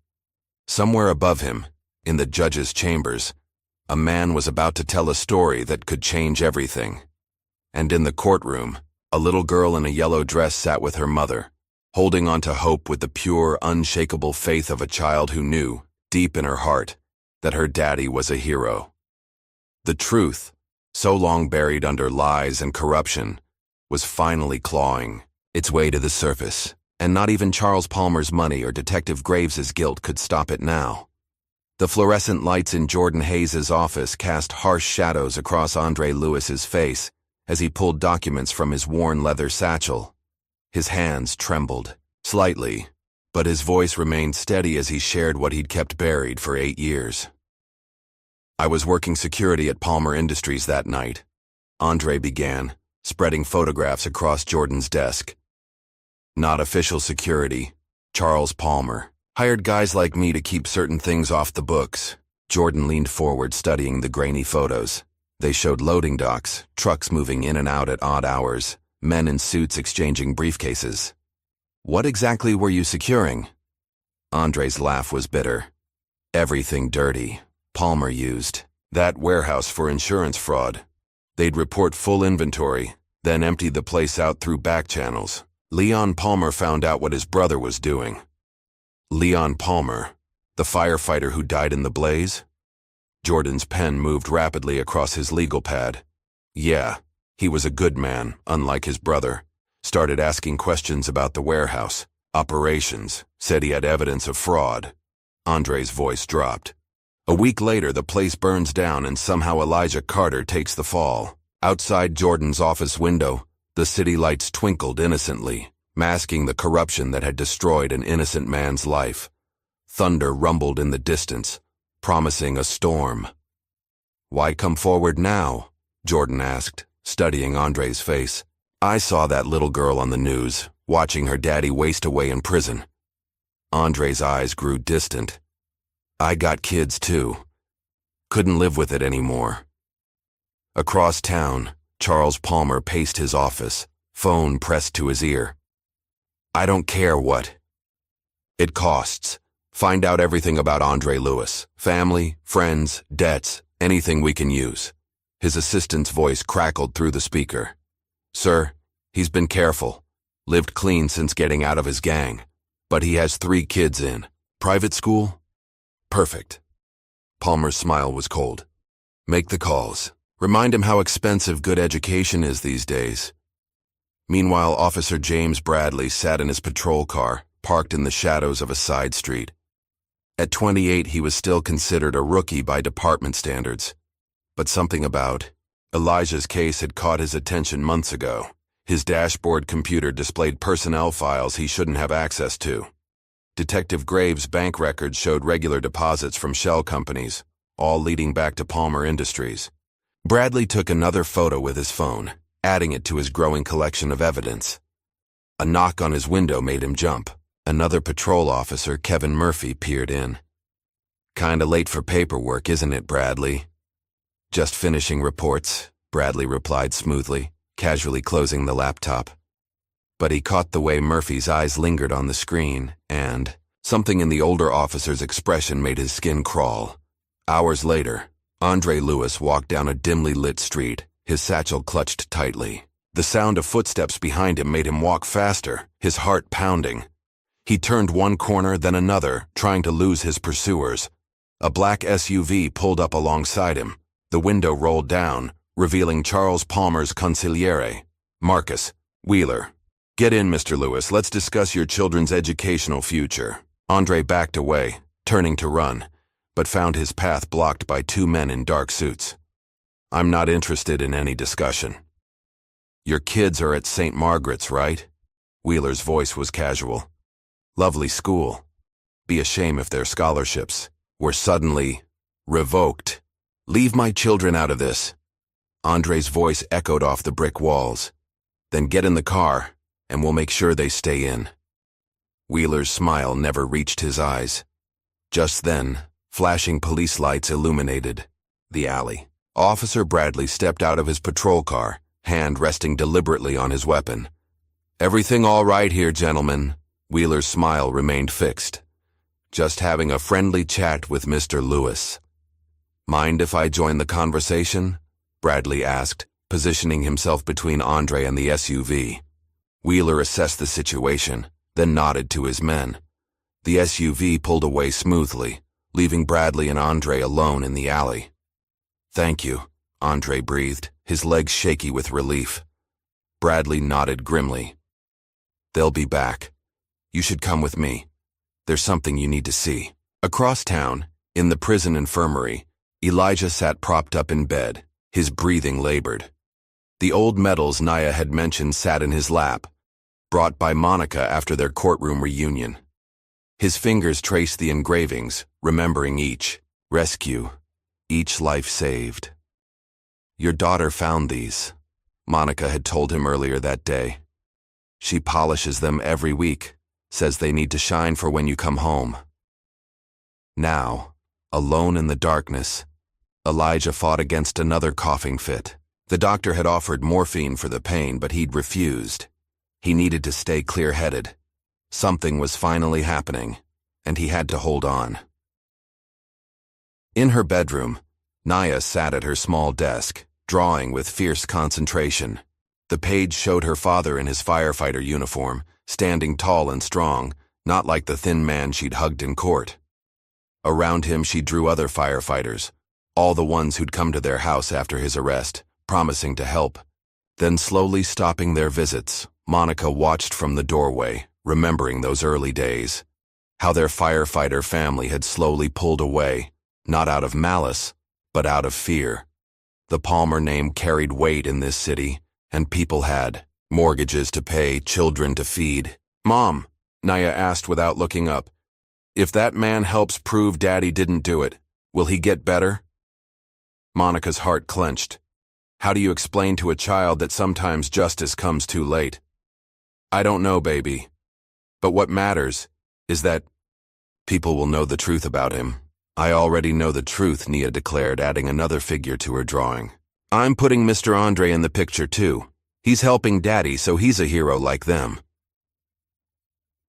A: Somewhere above him, in the judge's chambers, a man was about to tell a story that could change everything. And in the courtroom, a little girl in a yellow dress sat with her mother, holding on to hope with the pure, unshakable faith of a child who knew, deep in her heart, that her daddy was a hero. The truth, so long buried under lies and corruption, was finally clawing its way to the surface, and not even Charles Palmer's money or Detective Graves's guilt could stop it now. The fluorescent lights in Jordan Hayes's office cast harsh shadows across Andre Lewis's face as he pulled documents from his worn leather satchel. His hands trembled, slightly, but his voice remained steady as he shared what he'd kept buried for 8 years. I was working security at Palmer Industries that night, Andre began, spreading photographs across Jordan's desk. Not official security, Charles Palmer. Hired guys like me to keep certain things off the books. Jordan leaned forward, studying the grainy photos. They showed loading docks, trucks moving in and out at odd hours, men in suits exchanging briefcases. What exactly were you securing? Andre's laugh was bitter. Everything dirty. Palmer used that warehouse for insurance fraud. They'd report full inventory, then empty the place out through back channels. Leon Palmer found out what his brother was doing. Leon Palmer, the firefighter who died in the blaze? Jordan's pen moved rapidly across his legal pad. Yeah, he was a good man, unlike his brother. Started asking questions about the warehouse, operations, said he had evidence of fraud. Andre's voice dropped. A week later, the place burns down and somehow Elijah Carter takes the fall. Outside Jordan's office window, the city lights twinkled innocently, masking the corruption that had destroyed an innocent man's life. Thunder rumbled in the distance, promising a storm. Why come forward now? Jordan asked, studying Andre's face. I saw that little girl on the news, watching her daddy waste away in prison. Andre's eyes grew distant. I got kids too. Couldn't live with it anymore. Across town, Charles Palmer paced his office, phone pressed to his ear. I don't care what. It costs. Find out everything about Andre Lewis. Family, friends, debts, anything we can use. His assistant's voice crackled through the speaker. Sir, he's been careful. Lived clean since getting out of his gang. But he has 3 kids in. Private school? Perfect. Palmer's smile was cold. Make the calls. Remind him how expensive good education is these days. Meanwhile, Officer James Bradley sat in his patrol car, parked in the shadows of a side street. At 28, he was still considered a rookie by department standards. But something about Elijah's case had caught his attention months ago. His dashboard computer displayed personnel files he shouldn't have access to. Detective Graves' bank records showed regular deposits from shell companies, all leading back to Palmer Industries. Bradley took another photo with his phone, adding it to his growing collection of evidence. A knock on his window made him jump. Another patrol officer, Kevin Murphy, peered in. Kinda late for paperwork, isn't it, Bradley? Just finishing reports, Bradley replied smoothly, casually closing the laptop. But he caught the way Murphy's eyes lingered on the screen, and something in the older officer's expression made his skin crawl. Hours later, Andre Lewis walked down a dimly lit street, his satchel clutched tightly. The sound of footsteps behind him made him walk faster, his heart pounding. He turned one corner, then another, trying to lose his pursuers. A black SUV pulled up alongside him. The window rolled down, revealing Charles Palmer's consigliere, Marcus Wheeler. Get in, Mr. Lewis. Let's discuss your children's educational future. Andre backed away, turning to run, but found his path blocked by 2 men in dark suits. I'm not interested in any discussion. Your kids are at St. Margaret's, right? Wheeler's voice was casual. Lovely school. Be a shame if their scholarships were suddenly revoked. Leave my children out of this. Andre's voice echoed off the brick walls. Then get in the car, and we'll make sure they stay in. Wheeler's smile never reached his eyes. Just then, flashing police lights illuminated the alley. Officer Bradley stepped out of his patrol car, hand resting deliberately on his weapon. Everything all right here, gentlemen? Wheeler's smile remained fixed. Just having a friendly chat with Mr. Lewis. Mind if I join the conversation? Bradley asked, positioning himself between Andre and the SUV. Wheeler assessed the situation, then nodded to his men. The SUV pulled away smoothly, leaving Bradley and Andre alone in the alley. Thank you, Andre breathed, his legs shaky with relief. Bradley nodded grimly. They'll be back. You should come with me. There's something you need to see. Across town, in the prison infirmary, Elijah sat propped up in bed, his breathing labored. The old medals Naya had mentioned sat in his lap, brought by Monica after their courtroom reunion. His fingers traced the engravings, remembering each rescue, each life saved. Your daughter found these, Monica had told him earlier that day. She polishes them every week, says they need to shine for when you come home. Now, alone in the darkness, Elijah fought against another coughing fit. The doctor had offered morphine for the pain, but he'd refused. He needed to stay clear-headed. Something was finally happening, and he had to hold on. In her bedroom, Naya sat at her small desk, drawing with fierce concentration. The page showed her father in his firefighter uniform, standing tall and strong, not like the thin man she'd hugged in court. Around him she drew other firefighters, all the ones who'd come to their house after his arrest, promising to help. Then slowly stopping their visits, Monica watched from the doorway, remembering those early days. How their firefighter family had slowly pulled away, not out of malice, but out of fear. The Palmer name carried weight in this city, and people had mortgages to pay, children to feed. "Mom," Naya asked without looking up, "if that man helps prove Daddy didn't do it, will he get better?" Monica's heart clenched. How do you explain to a child that sometimes justice comes too late? "I don't know, baby. But what matters is that people will know the truth about him." "I already know the truth," Nia declared, adding another figure to her drawing. "I'm putting Mr. Andre in the picture too. He's helping Daddy, so he's a hero like them."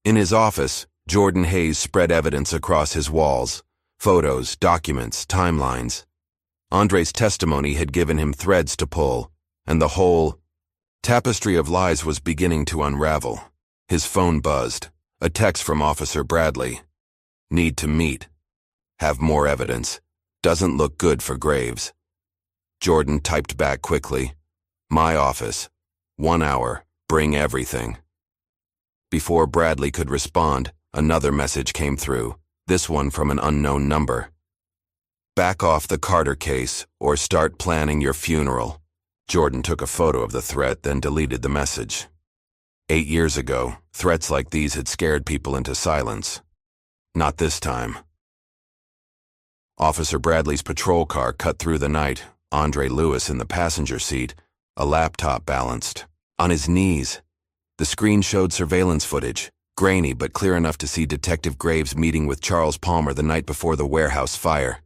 A: In his office, Jordan Hayes spread evidence across his walls. Photos, documents, timelines. Andre's testimony had given him threads to pull, and the whole tapestry of lies was beginning to unravel. His phone buzzed. A text from Officer Bradley. "Need to meet. Have more evidence. Doesn't look good for Graves." Jordan typed back quickly. "My office. 1 hour. Bring everything." Before Bradley could respond, another message came through, this one from an unknown number. "Back off the Carter case, or start planning your funeral." Jordan took a photo of the threat, then deleted the message. 8 years ago, threats like these had scared people into silence. Not this time. Officer Bradley's patrol car cut through the night, Andre Lewis in the passenger seat, a laptop balanced. On his knees. The screen showed surveillance footage, grainy but clear enough to see Detective Graves meeting with Charles Palmer the night before the warehouse fire.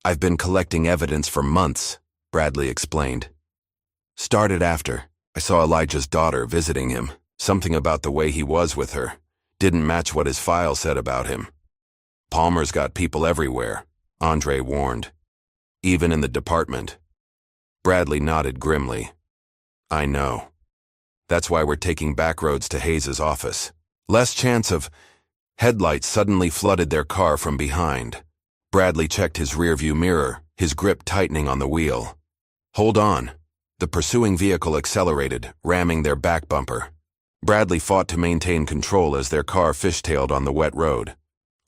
A: "I've been collecting evidence for months," Bradley explained. "Started after I saw Elijah's daughter visiting him. Something about the way he was with her didn't match what his file said about him. Palmer's got people everywhere," Andre warned. "Even in the department." Bradley nodded grimly. "I know. That's why we're taking back roads to Hayes's office. Less chance of..." Headlights suddenly flooded their car from behind. Bradley checked his rearview mirror, his grip tightening on the wheel. "Hold on." The pursuing vehicle accelerated, ramming their back bumper. Bradley fought to maintain control as their car fishtailed on the wet road.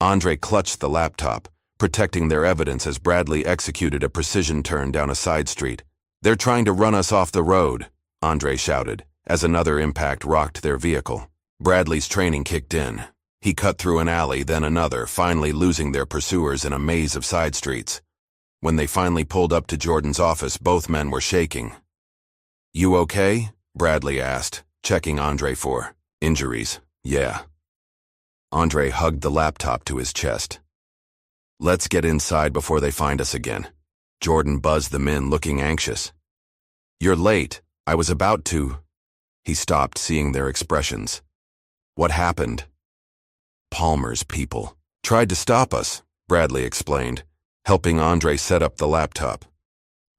A: Andre clutched the laptop, protecting their evidence as Bradley executed a precision turn down a side street. "They're trying to run us off the road," Andre shouted, as another impact rocked their vehicle. Bradley's training kicked in. He cut through an alley, then another, finally losing their pursuers in a maze of side streets. When they finally pulled up to Jordan's office, both men were shaking. "You okay?" Bradley asked, checking Andre for injuries. "Yeah." Andre hugged the laptop to his chest. "Let's get inside before they find us again." Jordan buzzed them in, looking anxious. "You're late. I was about to..." He stopped, seeing their expressions. "What happened?" "Palmer's people tried to stop us," Bradley explained, helping Andre set up the laptop.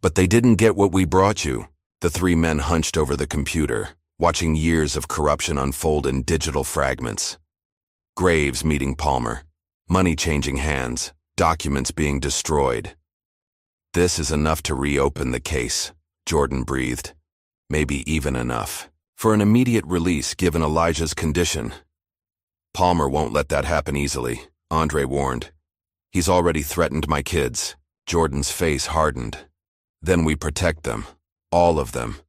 A: "But they didn't get what we brought you." The three men hunched over the computer, watching years of corruption unfold in digital fragments. Graves meeting Palmer, money changing hands, documents being destroyed. "This is enough to reopen the case," Jordan breathed. "Maybe even enough for an immediate release given Elijah's condition." "Palmer won't let that happen easily," Andre warned. "He's already threatened my kids." Jordan's face hardened. "Then we protect them. All of them.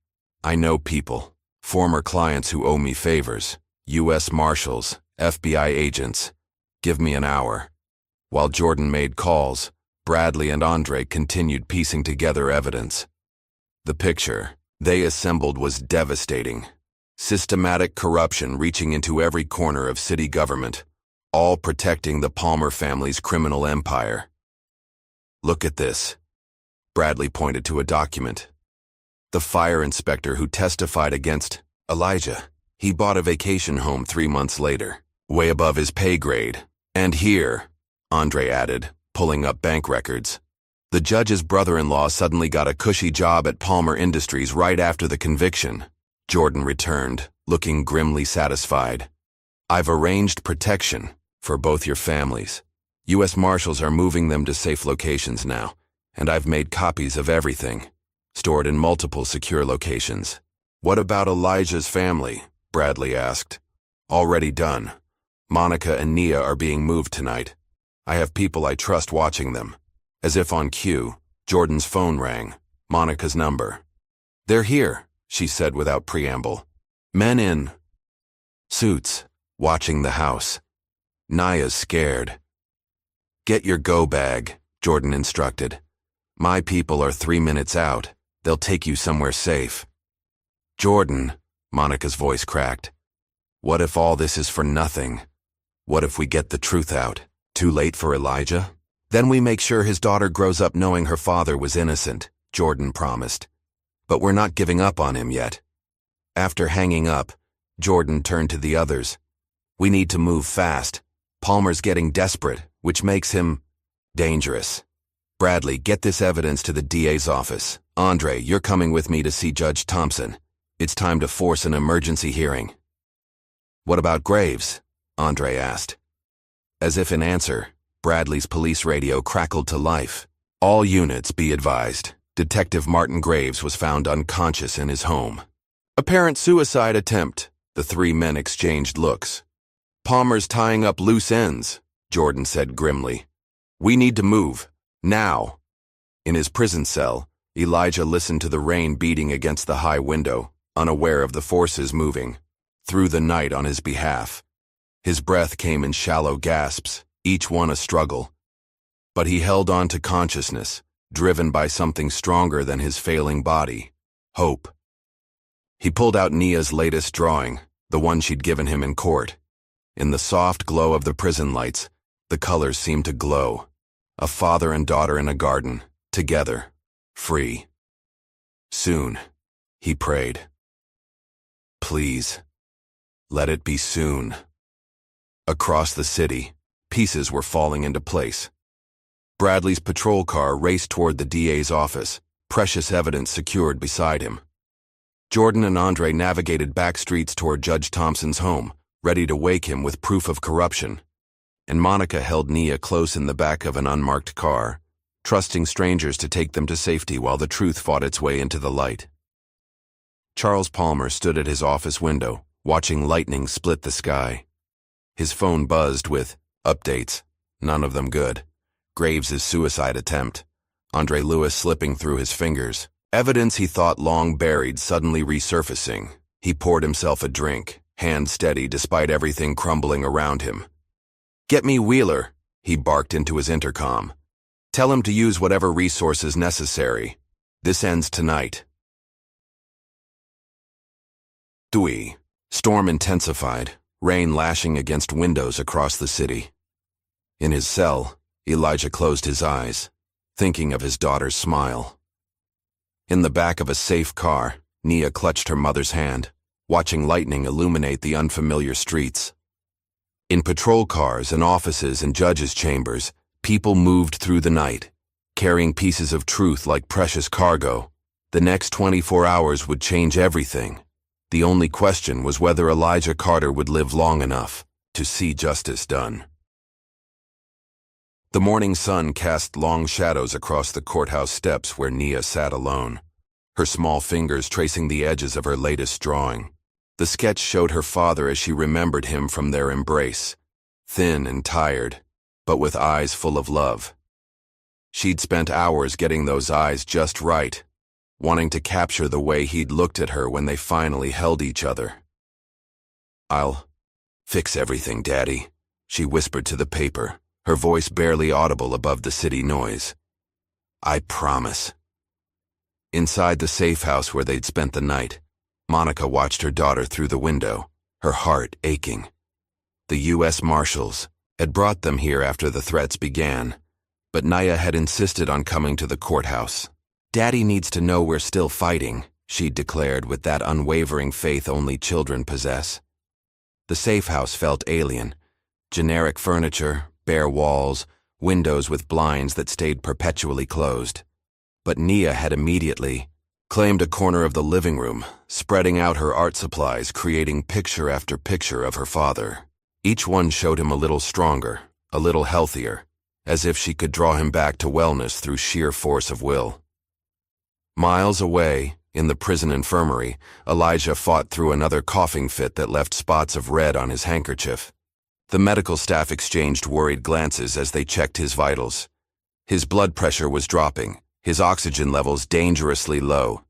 A: I know people. Former clients who owe me favors. U.S. Marshals, FBI agents. Give me an hour. While Jordan made calls, Bradley and Andre continued piecing together evidence. The picture they assembled was devastating. Systematic corruption reaching into every corner of city government, all protecting the Palmer family's criminal empire. Look at this. Bradley pointed to a document. The fire inspector who testified against Elijah. He bought a vacation home 3 months later, way above his pay grade. And here, Andre added, pulling up bank records. The judge's brother-in-law suddenly got a cushy job at Palmer Industries right after the conviction. Jordan returned, looking grimly satisfied. I've arranged protection for both your families. U.S. Marshals are moving them to safe locations now, and I've made copies of everything, stored in multiple secure locations. What about Elijah's family? Bradley asked. Already done. Monica and Nia are being moved tonight. I have people I trust watching them. As if on cue, Jordan's phone rang. Monica's number. They're here, she said without preamble. Men in suits, watching the house. Nia's scared. Get your go bag, Jordan instructed. My people are 3 minutes out. They'll take you somewhere safe. Jordan, Monica's voice cracked. What if all this is for nothing? What if we get the truth out? Too late for Elijah? Then we make sure his daughter grows up knowing her father was innocent, Jordan promised. But we're not giving up on him yet. After hanging up, Jordan turned to the others. We need to move fast. Palmer's getting desperate, which makes him dangerous. Bradley, get this evidence to the DA's office. Andre, you're coming with me to see Judge Thompson. It's time to force an emergency hearing. What about Graves? Andre asked. As if in answer, Bradley's police radio crackled to life. All units be advised. Detective Martin Graves was found unconscious in his home. Apparent suicide attempt. The 3 men exchanged looks. Palmer's tying up loose ends, Jordan said grimly. We need to move. Now. In his prison cell, Elijah listened to the rain beating against the high window, unaware of the forces moving through the night on his behalf. His breath came in shallow gasps, each one a struggle. But he held on to consciousness, driven by something stronger than his failing body, hope. He pulled out Nia's latest drawing, the one she'd given him in court. In the soft glow of the prison lights, the colors seemed to glow. A father and daughter in a garden, together, free. Soon, he prayed. Please, let it be soon. Across the city, pieces were falling into place. Bradley's patrol car raced toward the DA's office, precious evidence secured beside him. Jordan and Andre navigated back streets toward Judge Thompson's home, ready to wake him with proof of corruption. And Monica held Nia close in the back of an unmarked car, trusting strangers to take them to safety while the truth fought its way into the light. Charles Palmer stood at his office window, watching lightning split the sky. His phone buzzed with updates, none of them good. Graves' suicide attempt. Andre Lewis slipping through his fingers. Evidence he thought long buried suddenly resurfacing. He poured himself a drink, hand steady despite everything crumbling around him. Get me Wheeler, he barked into his intercom. Tell him to use whatever resources necessary. This ends tonight. Dewey. Storm intensified, rain lashing against windows across the city. In his cell, Elijah closed his eyes, thinking of his daughter's smile. In the back of a safe car, Nia clutched her mother's hand, watching lightning illuminate the unfamiliar streets. In patrol cars and offices and judges' chambers, people moved through the night, carrying pieces of truth like precious cargo. The next 24 hours would change everything. The only question was whether Elijah Carter would live long enough to see justice done. The morning sun cast long shadows across the courthouse steps where Nia sat alone, her small fingers tracing the edges of her latest drawing. The sketch showed her father as she remembered him from their embrace, thin and tired, but with eyes full of love. She'd spent hours getting those eyes just right, wanting to capture the way he'd looked at her when they finally held each other. I'll fix everything, Daddy, she whispered to the paper, her voice barely audible above the city noise. I promise. Inside the safe house where they'd spent the night, Monica watched her daughter through the window, her heart aching. The U.S. Marshals had brought them here after the threats began, but Naya had insisted on coming to the courthouse. Daddy needs to know we're still fighting, she declared with that unwavering faith only children possess. The safe house felt alien. Generic furniture, bare walls, windows with blinds that stayed perpetually closed. But Nia had immediately claimed a corner of the living room, spreading out her art supplies, creating picture after picture of her father. Each one showed him a little stronger, a little healthier, as if she could draw him back to wellness through sheer force of will. Miles away, in the prison infirmary, Elijah fought through another coughing fit that left spots of red on his handkerchief. The medical staff exchanged worried glances as they checked his vitals. His blood pressure was dropping, his oxygen levels dangerously low.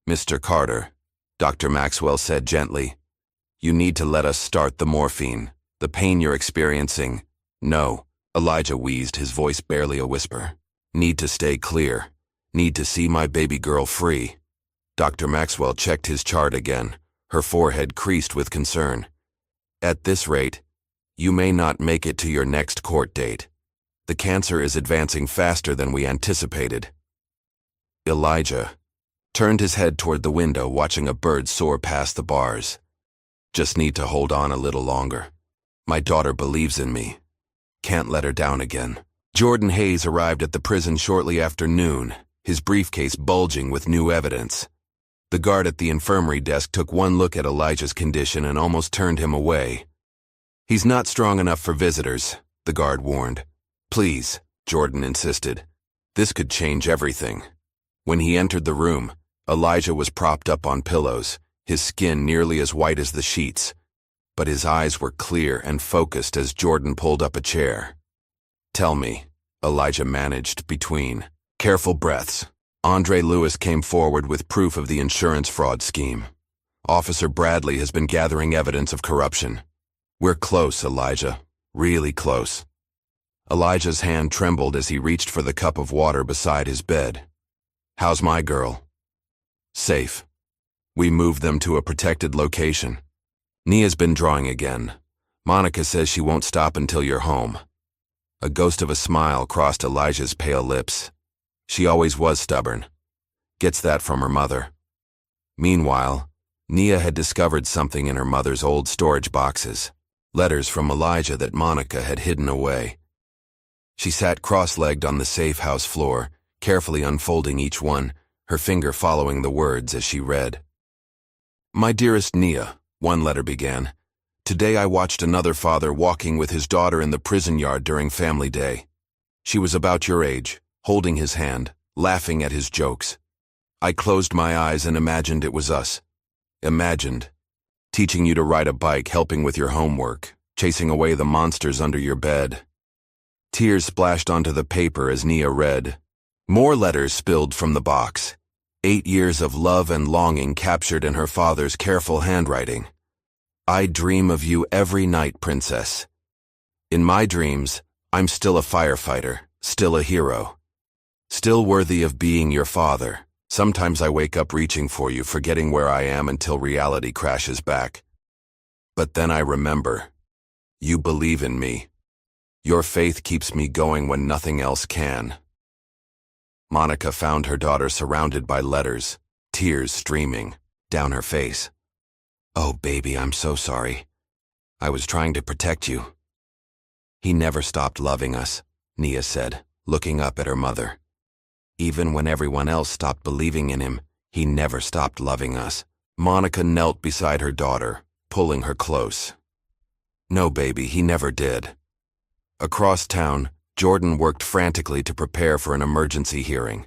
A: Mr. Carter, Dr. Maxwell said gently, you need to let us start the morphine. The pain you're experiencing. No, Elijah wheezed, his voice barely a whisper. Need to stay clear. Need to see my baby girl free. Dr. Maxwell checked his chart again, her forehead creased with concern. At this rate, you may not make it to your next court date. The cancer is advancing faster than we anticipated. Elijah turned his head toward the window, watching a bird soar past the bars. Just need to hold on a little longer. My daughter believes in me. Can't let her down again. Jordan Hayes arrived at the prison shortly after noon, his briefcase bulging with new evidence. The guard at the infirmary desk took one look at Elijah's condition and almost turned him away. He's not strong enough for visitors, the guard warned. Please, Jordan insisted. This could change everything. When he entered the room, Elijah was propped up on pillows, his skin nearly as white as the sheets, but his eyes were clear and focused as Jordan pulled up a chair. Tell me, Elijah managed between careful breaths. Andre Lewis came forward with proof of the insurance fraud scheme. Officer Bradley has been gathering evidence of corruption. We're close, Elijah. Really close. Elijah's hand trembled as he reached for the cup of water beside his bed. How's my girl? Safe. We moved them to a protected location. Nia's been drawing again. Monica says she won't stop until you're home. A ghost of a smile crossed Elijah's pale lips. She always was stubborn. Gets that from her mother. Meanwhile, Nia had discovered something in her mother's old storage boxes. Letters from Elijah that Monica had hidden away. She sat cross-legged on the safe house floor, carefully unfolding each one, her finger following the words as she read. My dearest Nia, one letter began. Today I watched another father walking with his daughter in the prison yard during family day. She was about your age, holding his hand, laughing at his jokes. I closed my eyes and imagined it was us. Imagined. Teaching you to ride a bike, helping with your homework, chasing away the monsters under your bed. Tears splashed onto the paper as Nia read. More letters spilled from the box. 8 years of love and longing captured in her father's careful handwriting. I dream of you every night, princess. In my dreams, I'm still a firefighter, still a hero. Still worthy of being your father. Sometimes I wake up reaching for you, forgetting where I am until reality crashes back. But then I remember. You believe in me. Your faith keeps me going when nothing else can. Monica found her daughter surrounded by letters, tears streaming down her face. Oh, baby, I'm so sorry. I was trying to protect you. He never stopped loving us, Nia said, looking up at her mother. Even when everyone else stopped believing in him, he never stopped loving us. Monica knelt beside her daughter, pulling her close. No, baby, he never did. Across town, Jordan worked frantically to prepare for an emergency hearing.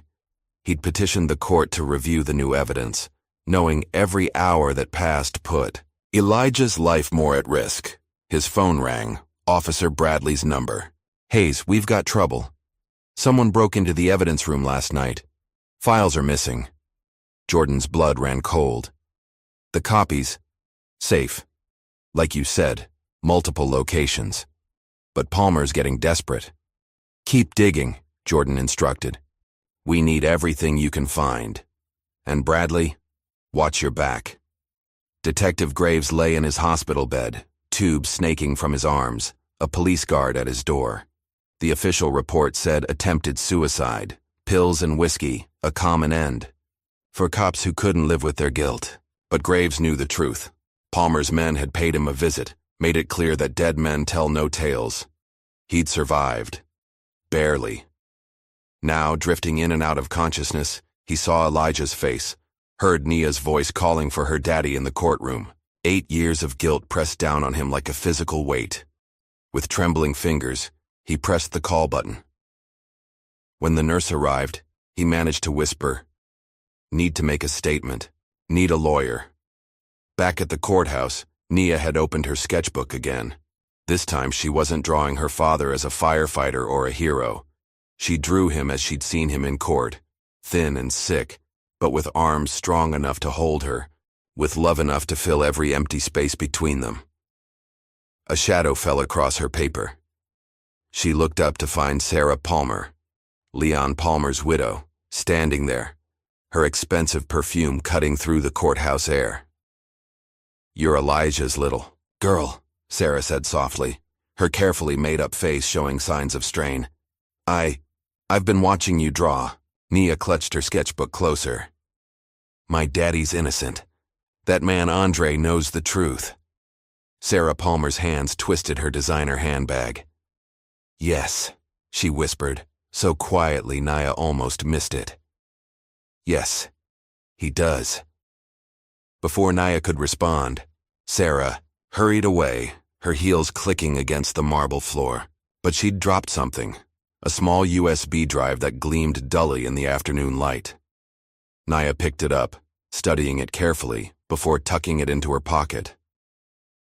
A: He'd petitioned the court to review the new evidence, knowing every hour that passed put Elijah's life more at risk. His phone rang, Officer Bradley's number. Hayes, we've got trouble. Someone broke into the evidence room last night. Files are missing. Jordan's blood ran cold. The copies? Safe. Like you said, multiple locations. But Palmer's getting desperate. Keep digging, Jordan instructed. We need everything you can find. And Bradley, watch your back. Detective Graves lay in his hospital bed, tubes snaking from his arms, a police guard at his door. The official report said attempted suicide, pills and whiskey, a common end. For cops who couldn't live with their guilt. But Graves knew the truth. Palmer's men had paid him a visit, made it clear that dead men tell no tales. He'd survived. Barely. Now, drifting in and out of consciousness, he saw Elijah's face, heard Nia's voice calling for her daddy in the courtroom. 8 years of guilt pressed down on him like a physical weight. With trembling fingers, he pressed the call button. When the nurse arrived, he managed to whisper, "Need to make a statement. Need a lawyer." Back at the courthouse, Nia had opened her sketchbook again. This time she wasn't drawing her father as a firefighter or a hero. She drew him as she'd seen him in court, thin and sick, but with arms strong enough to hold her, with love enough to fill every empty space between them. A shadow fell across her paper. She looked up to find Sarah Palmer, Leon Palmer's widow, standing there, her expensive perfume cutting through the courthouse air. "You're Elijah's little girl," Sarah said softly, her carefully made-up face showing signs of strain. I've been watching you draw." Nia clutched her sketchbook closer. "My daddy's innocent. That man Andre knows the truth." Sarah Palmer's hands twisted her designer handbag. "Yes," she whispered, so quietly Nia almost missed it. "Yes, he does." Before Nia could respond, Sarah hurried away, her heels clicking against the marble floor. But she'd dropped something, a small USB drive that gleamed dully in the afternoon light. Nia picked it up, studying it carefully, before tucking it into her pocket.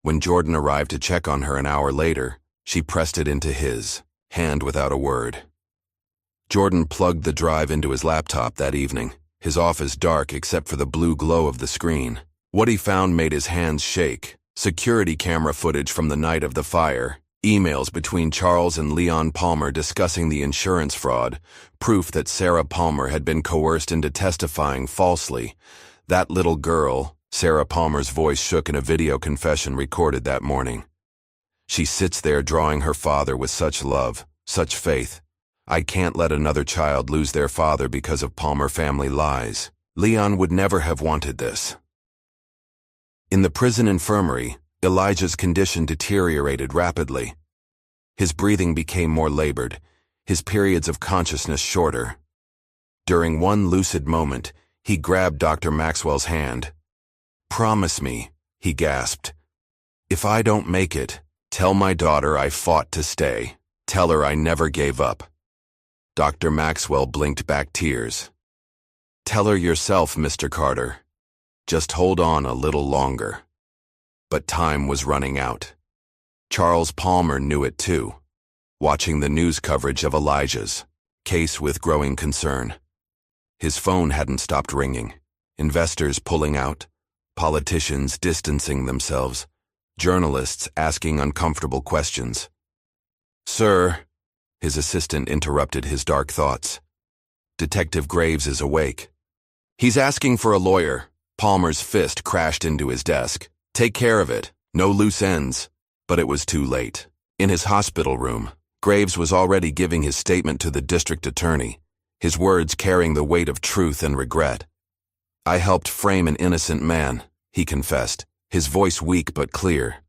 A: When Jordan arrived to check on her an hour later, she pressed it into his hand without a word. Jordan plugged the drive into his laptop that evening, his office dark except for the blue glow of the screen. What he found made his hands shake. Security camera footage from the night of the fire, emails between Charles and Leon Palmer discussing the insurance fraud, proof that Sarah Palmer had been coerced into testifying falsely. That little girl, Sarah Palmer's voice shook in a video confession recorded that morning. She sits there drawing her father with such love, such faith. "I can't let another child lose their father because of Palmer family lies. Leon would never have wanted this." In the prison infirmary, Elijah's condition deteriorated rapidly. His breathing became more labored, his periods of consciousness shorter. During one lucid moment, he grabbed Dr. Maxwell's hand. "Promise me," he gasped. "If I don't make it, tell my daughter I fought to stay. Tell her I never gave up." Dr. Maxwell blinked back tears. "Tell her yourself, Mr. Carter. Just hold on a little longer." But time was running out. Charles Palmer knew it too, watching the news coverage of Elijah's case with growing concern. His phone hadn't stopped ringing. Investors pulling out, politicians distancing themselves, journalists asking uncomfortable questions. "Sir," his assistant interrupted his dark thoughts. "Detective Graves is awake. He's asking for a lawyer." Palmer's fist crashed into his desk. "Take care of it. No loose ends." But it was too late. In his hospital room, Graves was already giving his statement to the district attorney, his words carrying the weight of truth and regret. "I helped frame an innocent man," he confessed, his voice weak but clear.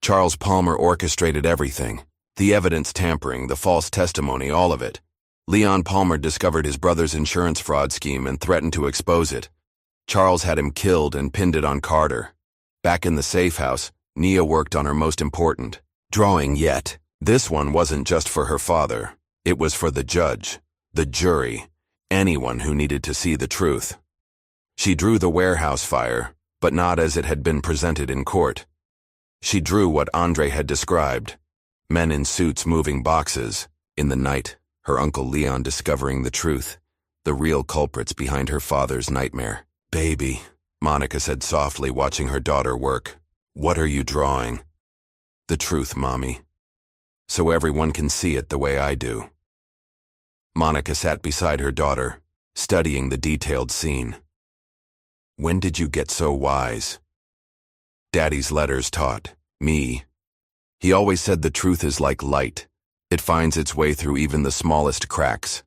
A: "Charles Palmer orchestrated everything. The evidence tampering, the false testimony, all of it. Leon Palmer discovered his brother's insurance fraud scheme and threatened to expose it. Charles had him killed and pinned it on Carter. Back in the safe house, Nia worked on her most important drawing yet. This one wasn't just for her father. It was for the judge, the jury, anyone who needed to see the truth. She drew the warehouse fire, but not as it had been presented in court. She drew what Andre had described. Men in suits moving boxes. In the night, her Uncle Leon discovering the truth, the real culprits behind her father's nightmare. "Baby," Monica said softly, watching her daughter work. "What are you drawing?" "The truth, Mommy." so everyone can see it the way I do." Monica sat beside her daughter, studying the detailed scene. "When did you get so wise?" "Daddy's letters taught me. He always said the truth is like light. It finds its way through even the smallest cracks."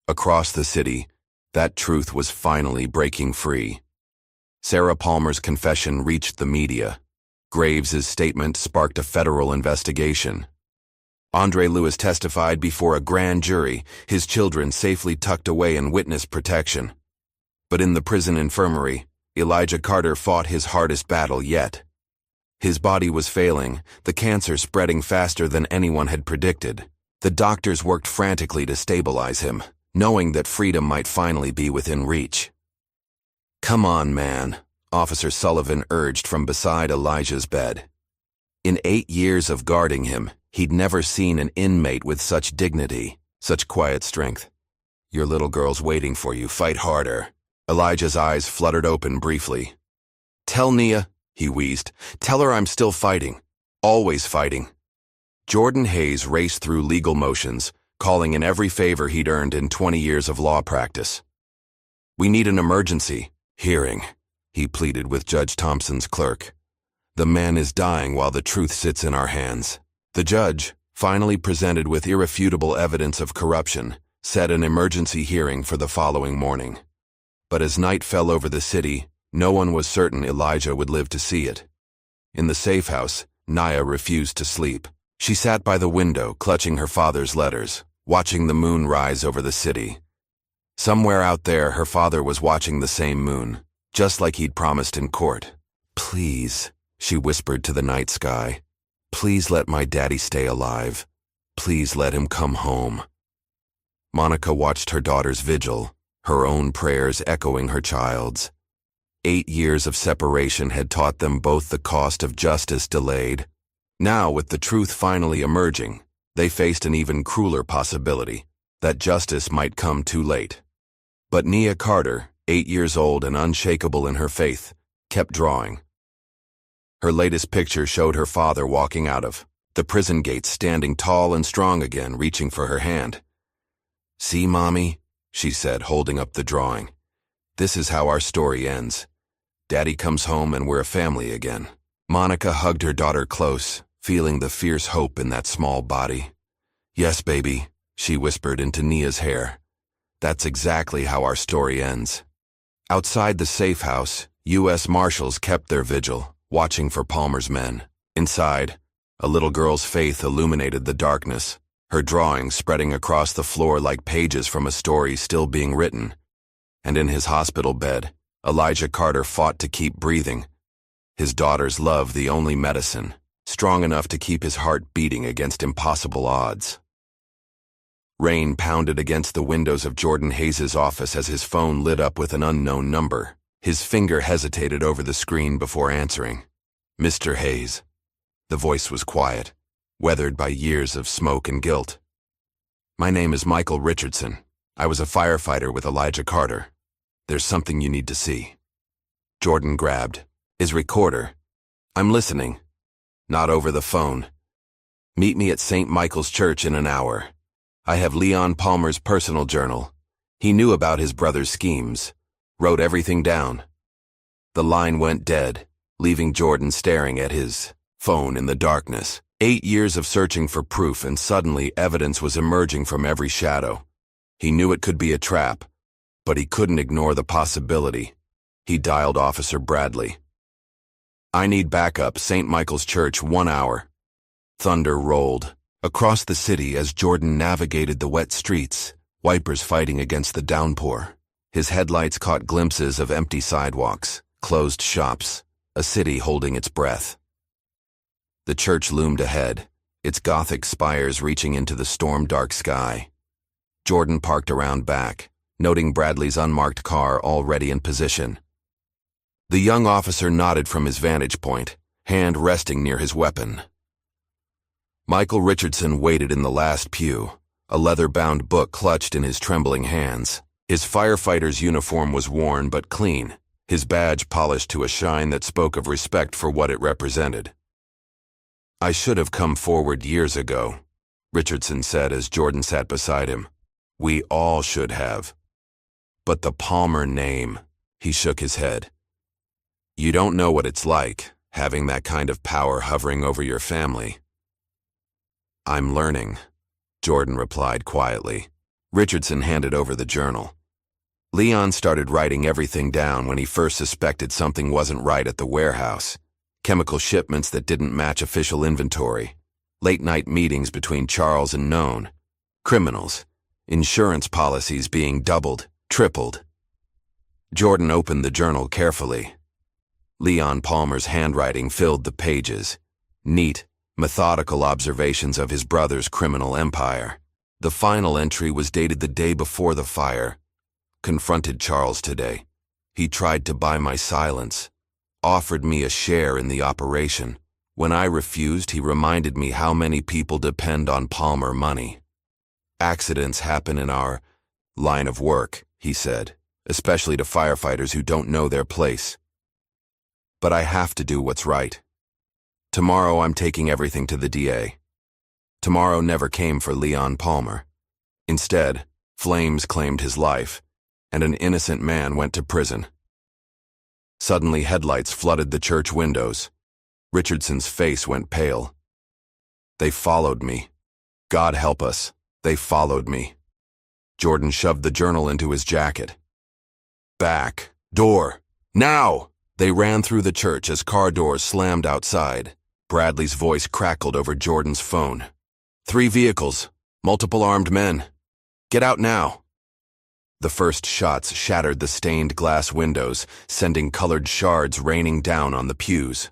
A: Across the city, that truth was finally breaking free. Sarah Palmer's confession reached the media. Graves's statement sparked a federal investigation. Andre Lewis testified before a grand jury, his children safely tucked away in witness protection. But in the prison infirmary, Elijah Carter fought his hardest battle yet. His body was failing, the cancer spreading faster than anyone had predicted. The doctors worked frantically to stabilize him, knowing that freedom might finally be within reach. "Come on, man," Officer Sullivan urged from beside Elijah's bed. In 8 years of guarding him, he'd never seen an inmate with such dignity, such quiet strength. "Your little girl's waiting for you. Fight harder." Elijah's eyes fluttered open briefly. "Tell Nia," he wheezed, "tell her I'm still fighting. Always fighting." Jordan Hayes raced through legal motions, calling in every favor he'd earned in 20 years of law practice. "We need an emergency hearing," he pleaded with Judge Thompson's clerk. "The man is dying while the truth sits in our hands." The judge, finally presented with irrefutable evidence of corruption, set an emergency hearing for the following morning. But as night fell over the city, no one was certain Elijah would live to see it. In the safe house, Nia refused to sleep. She sat by the window, clutching her father's letters, watching the moon rise over the city. Somewhere out there, her father was watching the same moon, just like he'd promised in court. "Please," she whispered to the night sky, "please let my daddy stay alive. Please let him come home." Monica watched her daughter's vigil, her own prayers echoing her child's. 8 years of separation had taught them both the cost of justice delayed. Now, with the truth finally emerging, they faced an even crueler possibility, that justice might come too late. But Nia Carter, 8 years old and unshakable in her faith, kept drawing. Her latest picture showed her father walking out of the prison gates, standing tall and strong again, reaching for her hand. "See, Mommy," she said, holding up the drawing. "This is how our story ends. Daddy comes home and we're a family again." Monica hugged her daughter close, feeling the fierce hope in that small body. "Yes, baby," she whispered into Nia's hair. "That's exactly how our story ends." Outside the safe house, U.S. Marshals kept their vigil, watching for Palmer's men. Inside, a little girl's faith illuminated the darkness, her drawing spreading across the floor like pages from a story still being written. And in his hospital bed, Elijah Carter fought to keep breathing. His daughter's love the only medicine, strong enough to keep his heart beating against impossible odds. Rain pounded against the windows of Jordan Hayes' office as his phone lit up with an unknown number. His finger hesitated over the screen before answering. "Mr. Hayes." The voice was quiet, weathered by years of smoke and guilt. "My name is Michael Richardson. I was a firefighter with Elijah Carter. There's something you need to see." Jordan grabbed his recorder. "I'm listening." "Not over the phone. Meet me at St. Michael's Church in an hour. I have Leon Palmer's personal journal. He knew about his brother's schemes, wrote everything down." The line went dead, leaving Jordan staring at his phone in the darkness. 8 years of searching for proof, and suddenly evidence was emerging from every shadow. He knew it could be a trap, but he couldn't ignore the possibility. He dialed Officer Bradley. "I need backup, St. Michael's Church, 1 hour. Thunder rolled across the city as Jordan navigated the wet streets, wipers fighting against the downpour. His headlights caught glimpses of empty sidewalks, closed shops, a city holding its breath. The church loomed ahead, its Gothic spires reaching into the storm-dark sky. Jordan parked around back, noting Bradley's unmarked car already in position. The young officer nodded from his vantage point, hand resting near his weapon. Michael Richardson waited in the last pew, a leather-bound book clutched in his trembling hands. His firefighter's uniform was worn but clean, his badge polished to a shine that spoke of respect for what it represented. "I should have come forward years ago," Richardson said as Jordan sat beside him. We all should have. But the Palmer name, he shook his head. You don't know what it's like, having that kind of power hovering over your family. I'm learning, Jordan replied quietly. Richardson handed over the journal. Leon started writing everything down when he first suspected something wasn't right at the warehouse. Chemical shipments that didn't match official inventory. Late-night meetings between Charles and known. Criminals. Insurance policies being doubled, tripled. Jordan opened the journal carefully. Leon Palmer's handwriting filled the pages. Neat, methodical observations of his brother's criminal empire. The final entry was dated the day before the fire. Confronted Charles today. He tried to buy my silence. Offered me a share in the operation. When I refused, he reminded me how many people depend on Palmer money. Accidents happen in our line of work, he said, especially to firefighters who don't know their place. But I have to do what's right. Tomorrow I'm taking everything to the DA. Tomorrow never came for Leon Palmer. Instead, flames claimed his life, and an innocent man went to prison. Suddenly headlights flooded the church windows. Richardson's face went pale. They followed me. God help us, they followed me. Jordan shoved the journal into his jacket. Back, door, now! They ran through the church as car doors slammed outside. Bradley's voice crackled over Jordan's phone. 3 vehicles, multiple armed men. Get out now. The first shots shattered the stained glass windows, sending colored shards raining down on the pews.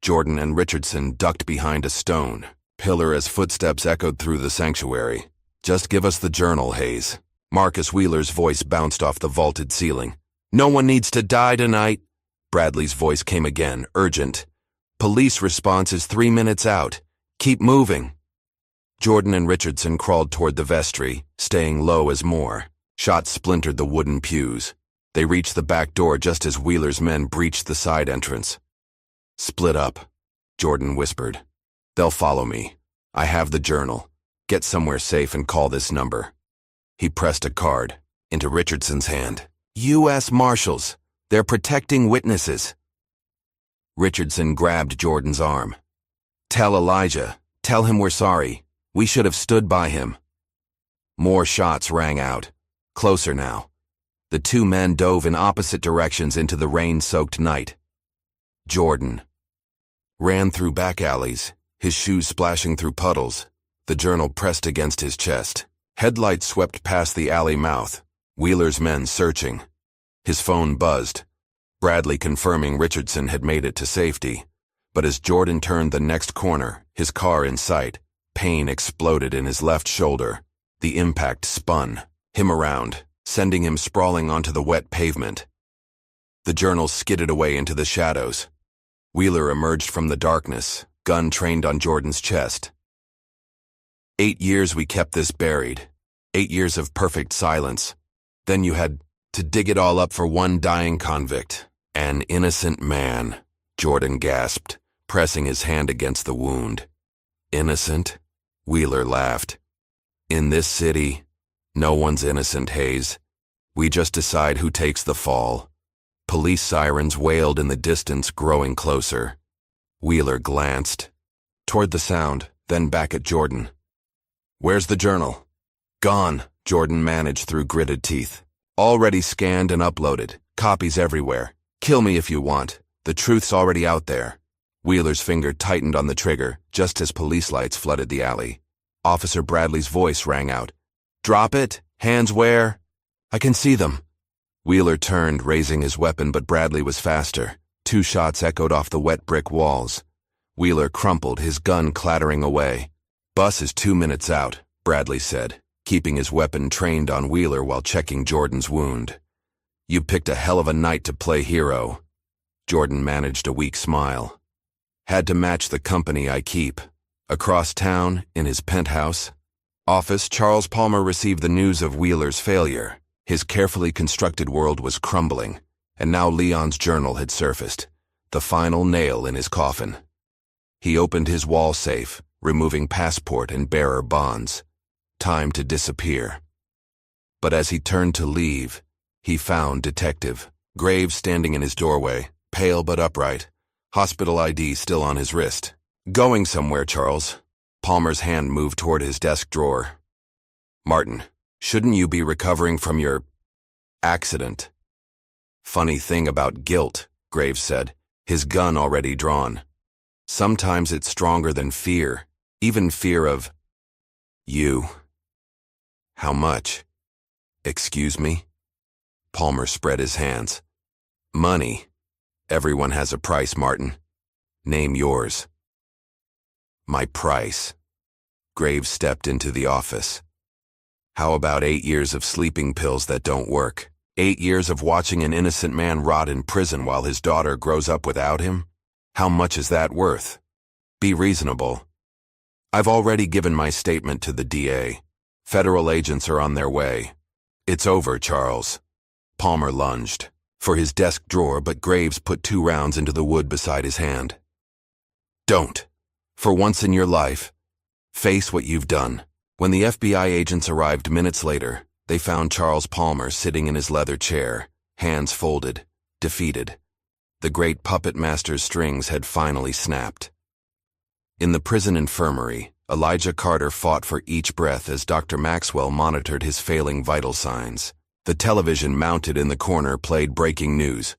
A: Jordan and Richardson ducked behind a stone pillar as footsteps echoed through the sanctuary. Just give us the journal, Hayes. Marcus Wheeler's voice bounced off the vaulted ceiling. No one needs to die tonight. Bradley's voice came again, urgent. Police response is 3 minutes out. Keep moving. Jordan and Richardson crawled toward the vestry, staying low as more. Shots splintered the wooden pews. They reached the back door just as Wheeler's men breached the side entrance. Split up, Jordan whispered. They'll follow me. I have the journal. Get somewhere safe and call this number. He pressed a card into Richardson's hand. U.S. Marshals. They're protecting witnesses. Richardson grabbed Jordan's arm. Tell Elijah. Tell him we're sorry. We should have stood by him. More shots rang out. Closer now. The 2 men dove in opposite directions into the rain-soaked night. Jordan ran through back alleys, his shoes splashing through puddles, the journal pressed against his chest. Headlights swept past the alley mouth, Wheeler's men searching. His phone buzzed, Bradley confirming Richardson had made it to safety. But as Jordan turned the next corner, his car in sight, pain exploded in his left shoulder. The impact spun him around, sending him sprawling onto the wet pavement. The journal skidded away into the shadows. Wheeler emerged from the darkness, gun trained on Jordan's chest. 8 years we kept this buried. 8 years of perfect silence. Then you had to dig it all up for one dying convict. An innocent man, Jordan gasped, pressing his hand against the wound. Innocent? Wheeler laughed. In this city, no one's innocent, Hayes. We just decide who takes the fall. Police sirens wailed in the distance, growing closer. Wheeler glanced toward the sound, then back at Jordan. Where's the journal? Gone, Jordan managed through gritted teeth. Already scanned and uploaded. Copies everywhere. Kill me if you want. The truth's already out there. Wheeler's finger tightened on the trigger, just as police lights flooded the alley. Officer Bradley's voice rang out. Drop it. Hands where? I can see them. Wheeler turned, raising his weapon, but Bradley was faster. 2 shots echoed off the wet brick walls. Wheeler crumpled, his gun clattering away. Bus is 2 minutes out, Bradley said, keeping his weapon trained on Wheeler while checking Jordan's wound. You picked a hell of a night to play hero. Jordan managed a weak smile. Had to match the company I keep. Across town, in his penthouse office, Charles Palmer received the news of Wheeler's failure. His carefully constructed world was crumbling, and now Leon's journal had surfaced, the final nail in his coffin. He opened his wall safe, removing passport and bearer bonds. Time to disappear. But as he turned to leave, he found Detective Graves standing in his doorway, pale but upright, hospital ID still on his wrist. Going somewhere, Charles? Palmer's hand moved toward his desk drawer. Martin, shouldn't you be recovering from your accident? Funny thing about guilt, Graves said, his gun already drawn. Sometimes it's stronger than fear, even fear of you. How much? Excuse me? Palmer spread his hands. Money. Everyone has a price, Martin. Name yours. My price. Graves stepped into the office. How about 8 years of sleeping pills that don't work? 8 years of watching an innocent man rot in prison while his daughter grows up without him? How much is that worth? Be reasonable. I've already given my statement to the DA. Federal agents are on their way. It's over, Charles. Palmer lunged for his desk drawer, but Graves put 2 rounds into the wood beside his hand. Don't. For once in your life, face what you've done. When the FBI agents arrived minutes later, they found Charles Palmer sitting in his leather chair, hands folded, defeated. The great puppet master's strings had finally snapped. In the prison infirmary, Elijah Carter fought for each breath as Dr. Maxwell monitored his failing vital signs. The television mounted in the corner played breaking news.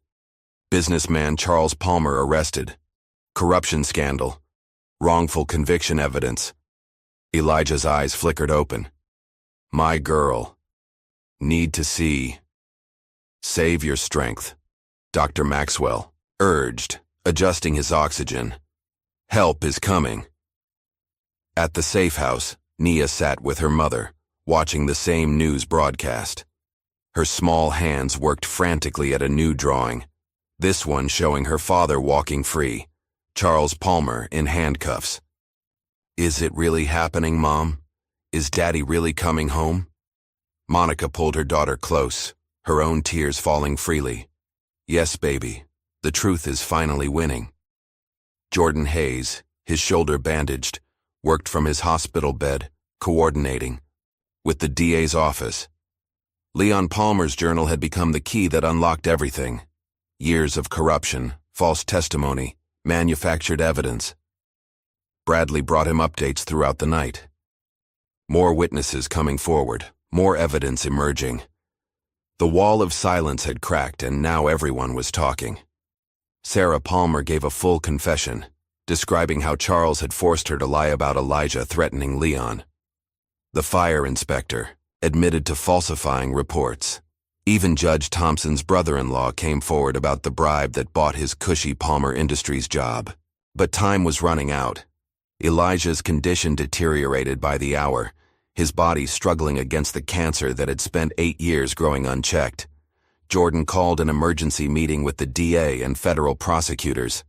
A: Businessman Charles Palmer arrested. Corruption scandal. Wrongful conviction evidence. Elijah's eyes flickered open. My girl. Need to see. Save your strength. Dr. Maxwell urged, adjusting his oxygen. Help is coming. At the safe house, Nia sat with her mother, watching the same news broadcast. Her small hands worked frantically at a new drawing, this one showing her father walking free, Charles Palmer in handcuffs. Is it really happening, Mom? Is Daddy really coming home? Monica pulled her daughter close, her own tears falling freely. Yes, baby, the truth is finally winning. Jordan Hayes, his shoulder bandaged, worked from his hospital bed, coordinating with the DA's office. Leon Palmer's journal had become the key that unlocked everything. Years of corruption, false testimony, manufactured evidence. Bradley brought him updates throughout the night. More witnesses coming forward, more evidence emerging. The wall of silence had cracked, and now everyone was talking. Sarah Palmer gave a full confession, describing how Charles had forced her to lie about Elijah threatening Leon. The fire inspector admitted to falsifying reports. Even Judge Thompson's brother-in-law came forward about the bribe that bought his cushy Palmer Industries job. But time was running out. Elijah's condition deteriorated by the hour, his body struggling against the cancer that had spent 8 years growing unchecked. Jordan called an emergency meeting with the DA and federal prosecutors.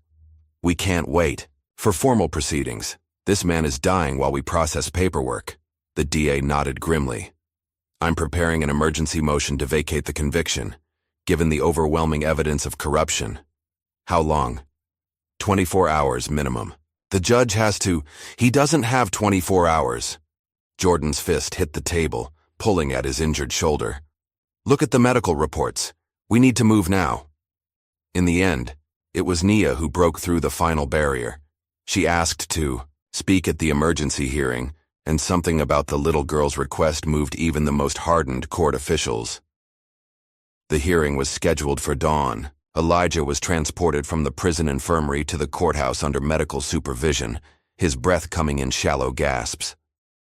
A: We can't wait for formal proceedings. This man is dying while we process paperwork. The DA nodded grimly. I'm preparing an emergency motion to vacate the conviction, given the overwhelming evidence of corruption. How long? 24 hours minimum. The judge has to. He doesn't have 24 hours. Jordan's fist hit the table, pulling at his injured shoulder. Look at the medical reports. We need to move now. In the end, it was Nia who broke through the final barrier. She asked to speak at the emergency hearing, and something about the little girl's request moved even the most hardened court officials. The hearing was scheduled for dawn. Elijah was transported from the prison infirmary to the courthouse under medical supervision, his breath coming in shallow gasps.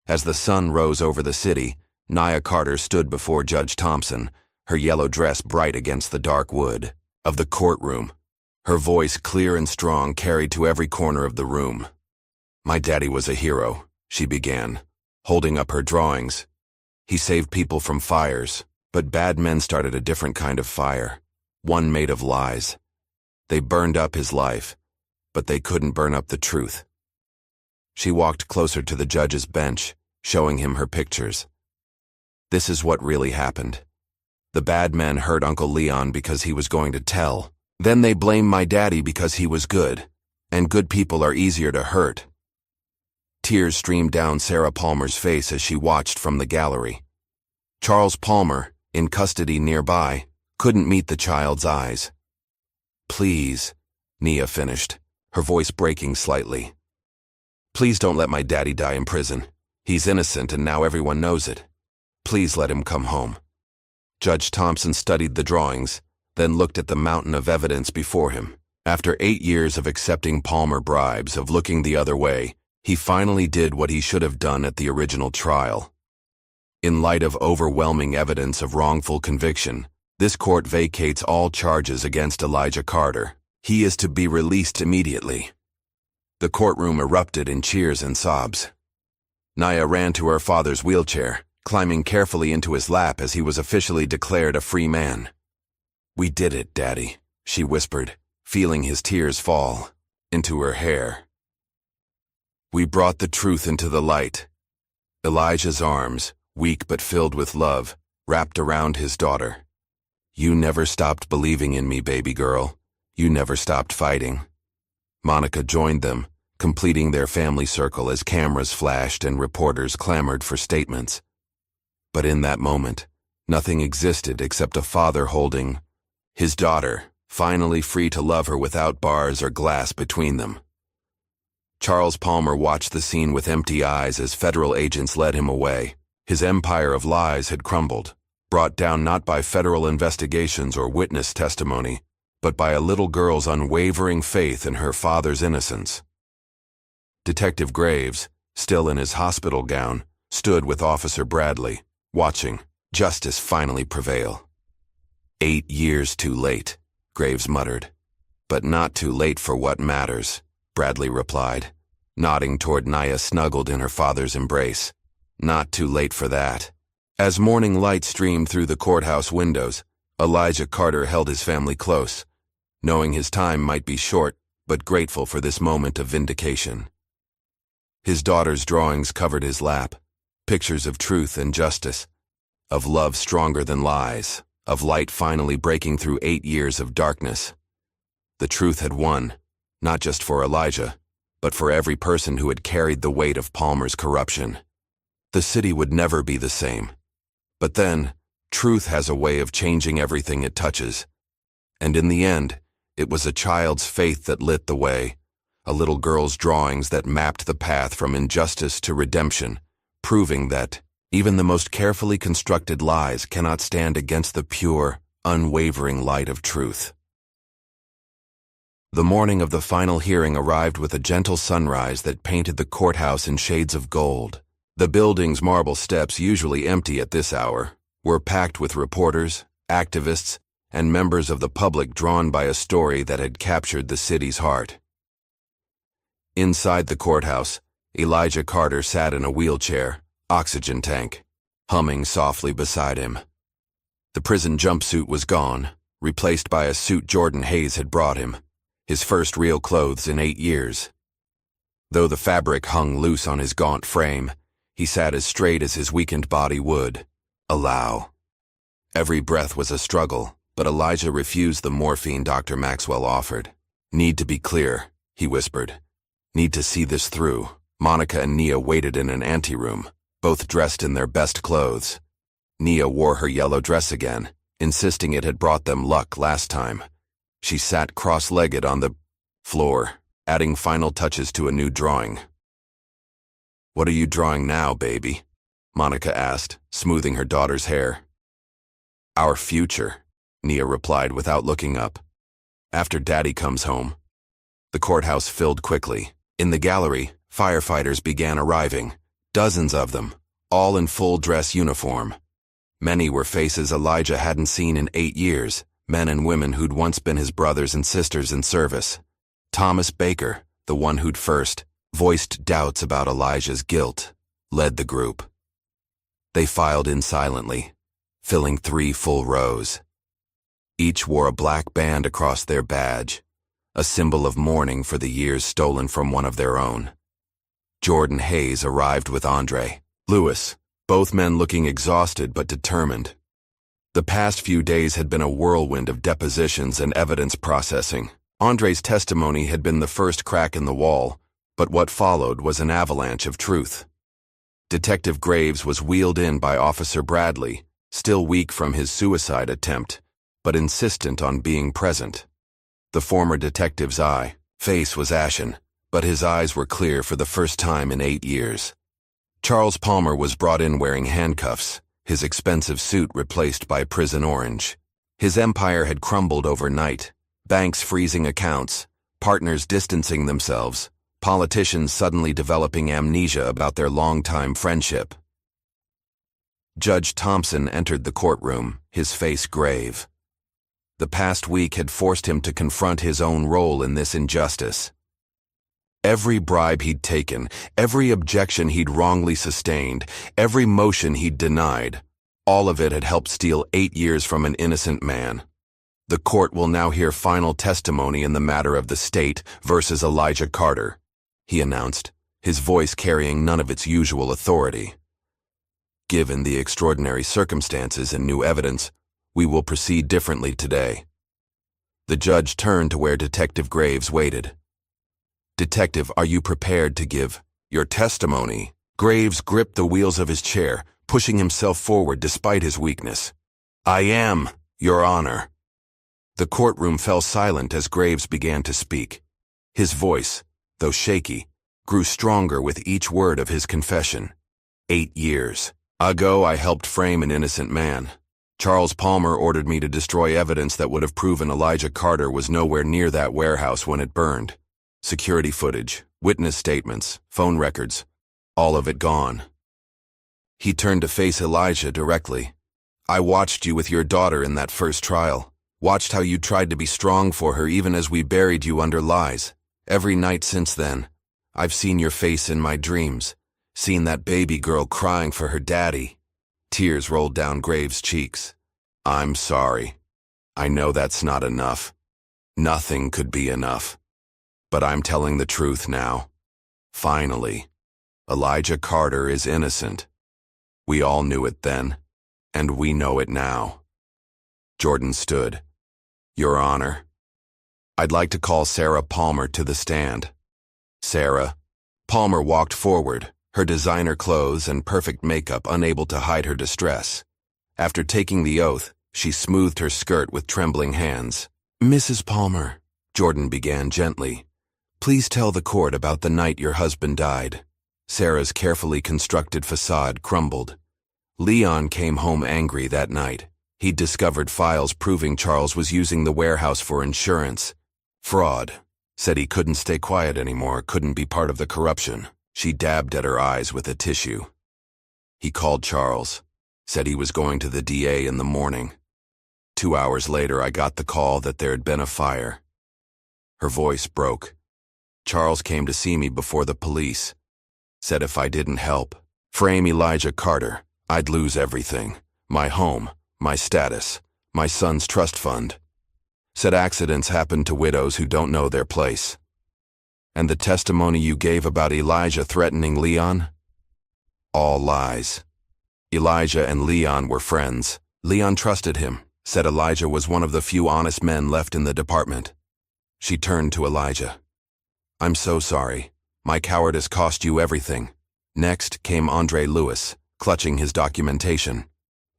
A: As the sun rose over the city, Nia Carter stood before Judge Thompson, her yellow dress bright against the dark wood of the courtroom. Her voice, clear and strong, carried to every corner of the room. My daddy was a hero, she began, holding up her drawings. He saved people from fires, but bad men started a different kind of fire, one made of lies. They burned up his life, but they couldn't burn up the truth. She walked closer to the judge's bench, showing him her pictures. This is what really happened. The bad men hurt Uncle Leon because he was going to tell. Then they blamed my daddy because he was good, and good people are easier to hurt. Tears streamed down Sarah Palmer's face as she watched from the gallery. Charles Palmer, in custody nearby, couldn't meet the child's eyes. "Please," Nia finished, her voice breaking slightly. "Please don't let my daddy die in prison. He's innocent and now everyone knows it. Please let him come home." Judge Thompson studied the drawings, then looked at the mountain of evidence before him. After 8 years of accepting Palmer bribes, of looking the other way, he finally did what he should have done at the original trial. In light of overwhelming evidence of wrongful conviction, this court vacates all charges against Elijah Carter. He is to be released immediately. The courtroom erupted in cheers and sobs. Nia ran to her father's wheelchair, climbing carefully into his lap as he was officially declared a free man. "We did it, Daddy," she whispered, feeling his tears fall into her hair. "We brought the truth into the light." Elijah's arms, weak but filled with love, wrapped around his daughter. "You never stopped believing in me, baby girl. You never stopped fighting." Monica joined them, completing their family circle as cameras flashed and reporters clamored for statements. But in that moment, nothing existed except a father holding his daughter, finally free to love her without bars or glass between them. Charles Palmer watched the scene with empty eyes as federal agents led him away. His empire of lies had crumbled, brought down not by federal investigations or witness testimony, but by a little girl's unwavering faith in her father's innocence. Detective Graves, still in his hospital gown, stood with Officer Bradley, watching justice finally prevail. 8 years too late, Graves muttered. "But not too late for what matters," Bradley replied, nodding toward Nia snuggled in her father's embrace. "Not too late for that." As morning light streamed through the courthouse windows, Elijah Carter held his family close, knowing his time might be short, but grateful for this moment of vindication. His daughter's drawings covered his lap, pictures of truth and justice, of love stronger than lies, of light finally breaking through 8 years of darkness. The truth had won, not just for Elijah, but for every person who had carried the weight of Palmer's corruption. The city would never be the same. But then, truth has a way of changing everything it touches. And in the end, it was a child's faith that lit the way, a little girl's drawings that mapped the path from injustice to redemption, proving that even the most carefully constructed lies cannot stand against the pure, unwavering light of truth. The morning of the final hearing arrived with a gentle sunrise that painted the courthouse in shades of gold. The building's marble steps, usually empty at this hour, were packed with reporters, activists, and members of the public drawn by a story that had captured the city's heart. Inside the courthouse, Elijah Carter sat in a wheelchair, oxygen tank, humming softly beside him. The prison jumpsuit was gone, replaced by a suit Jordan Hayes had brought him, his first real clothes in 8 years. Though the fabric hung loose on his gaunt frame, he sat as straight as his weakened body would allow. Every breath was a struggle, but Elijah refused the morphine Dr. Maxwell offered. "Need to be clear," he whispered. "Need to see this through." Monica and Nia waited in an anteroom, both dressed in their best clothes. Nia wore her yellow dress again, insisting it had brought them luck last time. She sat cross-legged on the floor, adding final touches to a new drawing. "What are you drawing now, baby?" Monica asked, smoothing her daughter's hair. "Our future," Nia replied without looking up. "After Daddy comes home." The courthouse filled quickly. In the gallery, firefighters began arriving, dozens of them, all in full dress uniform. Many were faces Elijah hadn't seen in 8 years, men and women who'd once been his brothers and sisters in service. Thomas Baker, the one who'd first voiced doubts about Elijah's guilt, led the group. They filed in silently, filling 3 full rows. Each wore a black band across their badge, a symbol of mourning for the years stolen from one of their own. Jordan Hayes arrived with Andre Lewis, both men looking exhausted but determined. The past few days had been a whirlwind of depositions and evidence processing. Andre's testimony had been the first crack in the wall, But what followed was an avalanche of truth. Detective Graves was wheeled in by Officer Bradley, still weak from his suicide attempt, but insistent on being present. The former detective's face was ashen, but his eyes were clear for the first time in 8 years. Charles Palmer was brought in wearing handcuffs, his expensive suit replaced by prison orange. His empire had crumbled overnight, banks freezing accounts, partners distancing themselves, politicians suddenly developing amnesia about their longtime friendship. Judge Thompson entered the courtroom, his face grave. The past week had forced him to confront his own role in this injustice. Every bribe he'd taken, every objection he'd wrongly sustained, every motion he'd denied, all of it had helped steal 8 years from an innocent man. The court will now hear final testimony in the matter of the state versus Elijah Carter, he announced, his voice carrying none of its usual authority. Given the extraordinary circumstances and new evidence, we will proceed differently today. The judge turned to where Detective Graves waited. Detective, are you prepared to give your testimony? Graves gripped the wheels of his chair, pushing himself forward despite his weakness. I am, Your Honor. The courtroom fell silent as Graves began to speak. His voice, though shaky, grew stronger with each word of his confession. 8 years ago, I helped frame an innocent man. Charles Palmer ordered me to destroy evidence that would have proven Elijah Carter was nowhere near that warehouse when it burned. Security footage, witness statements, phone records, all of it gone. He turned to face Elijah directly. I watched you with your daughter in that first trial. Watched how you tried to be strong for her even as we buried you under lies. Every night since then, I've seen your face in my dreams. Seen that baby girl crying for her daddy. Tears rolled down Graves' cheeks. I'm sorry. I know that's not enough. Nothing could be enough. But I'm telling the truth now. Finally, Elijah Carter is innocent. We all knew it then, and we know it now. Jordan stood. Your Honor, I'd like to call Sarah Palmer to the stand. Sarah. Palmer walked forward, her designer clothes and perfect makeup unable to hide her distress. After taking the oath, she smoothed her skirt with trembling hands. Mrs. Palmer, Jordan began gently, please tell the court about the night your husband died. Sarah's carefully constructed facade crumbled. Leon came home angry that night. He'd discovered files proving Charles was using the warehouse for insurance. Fraud. Said he couldn't stay quiet anymore, couldn't be part of the corruption. She dabbed at her eyes with a tissue. He called Charles. Said he was going to the DA in the morning. 2 hours later, I got the call that there had been a fire. Her voice broke. Charles came to see me before the police. Said if I didn't help frame Elijah Carter, I'd lose everything. My home, my status, my son's trust fund. Said accidents happen to widows who don't know their place. And the testimony you gave about Elijah threatening Leon? All lies. Elijah and Leon were friends. Leon trusted him. Said Elijah was one of the few honest men left in the department. She turned to Elijah. I'm so sorry. My cowardice cost you everything. Next came Andre Lewis, clutching his documentation.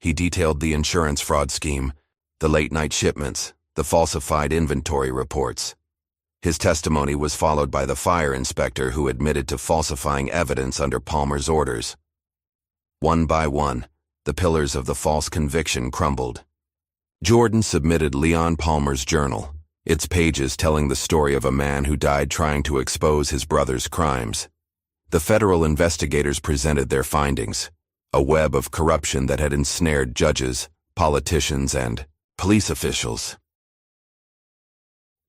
A: He detailed the insurance fraud scheme, the late-night shipments, the falsified inventory reports. His testimony was followed by the fire inspector who admitted to falsifying evidence under Palmer's orders. One by one, the pillars of the false conviction crumbled. Jordan submitted Leon Palmer's journal, its pages telling the story of a man who died trying to expose his brother's crimes. The federal investigators presented their findings, a web of corruption that had ensnared judges, politicians, and police officials.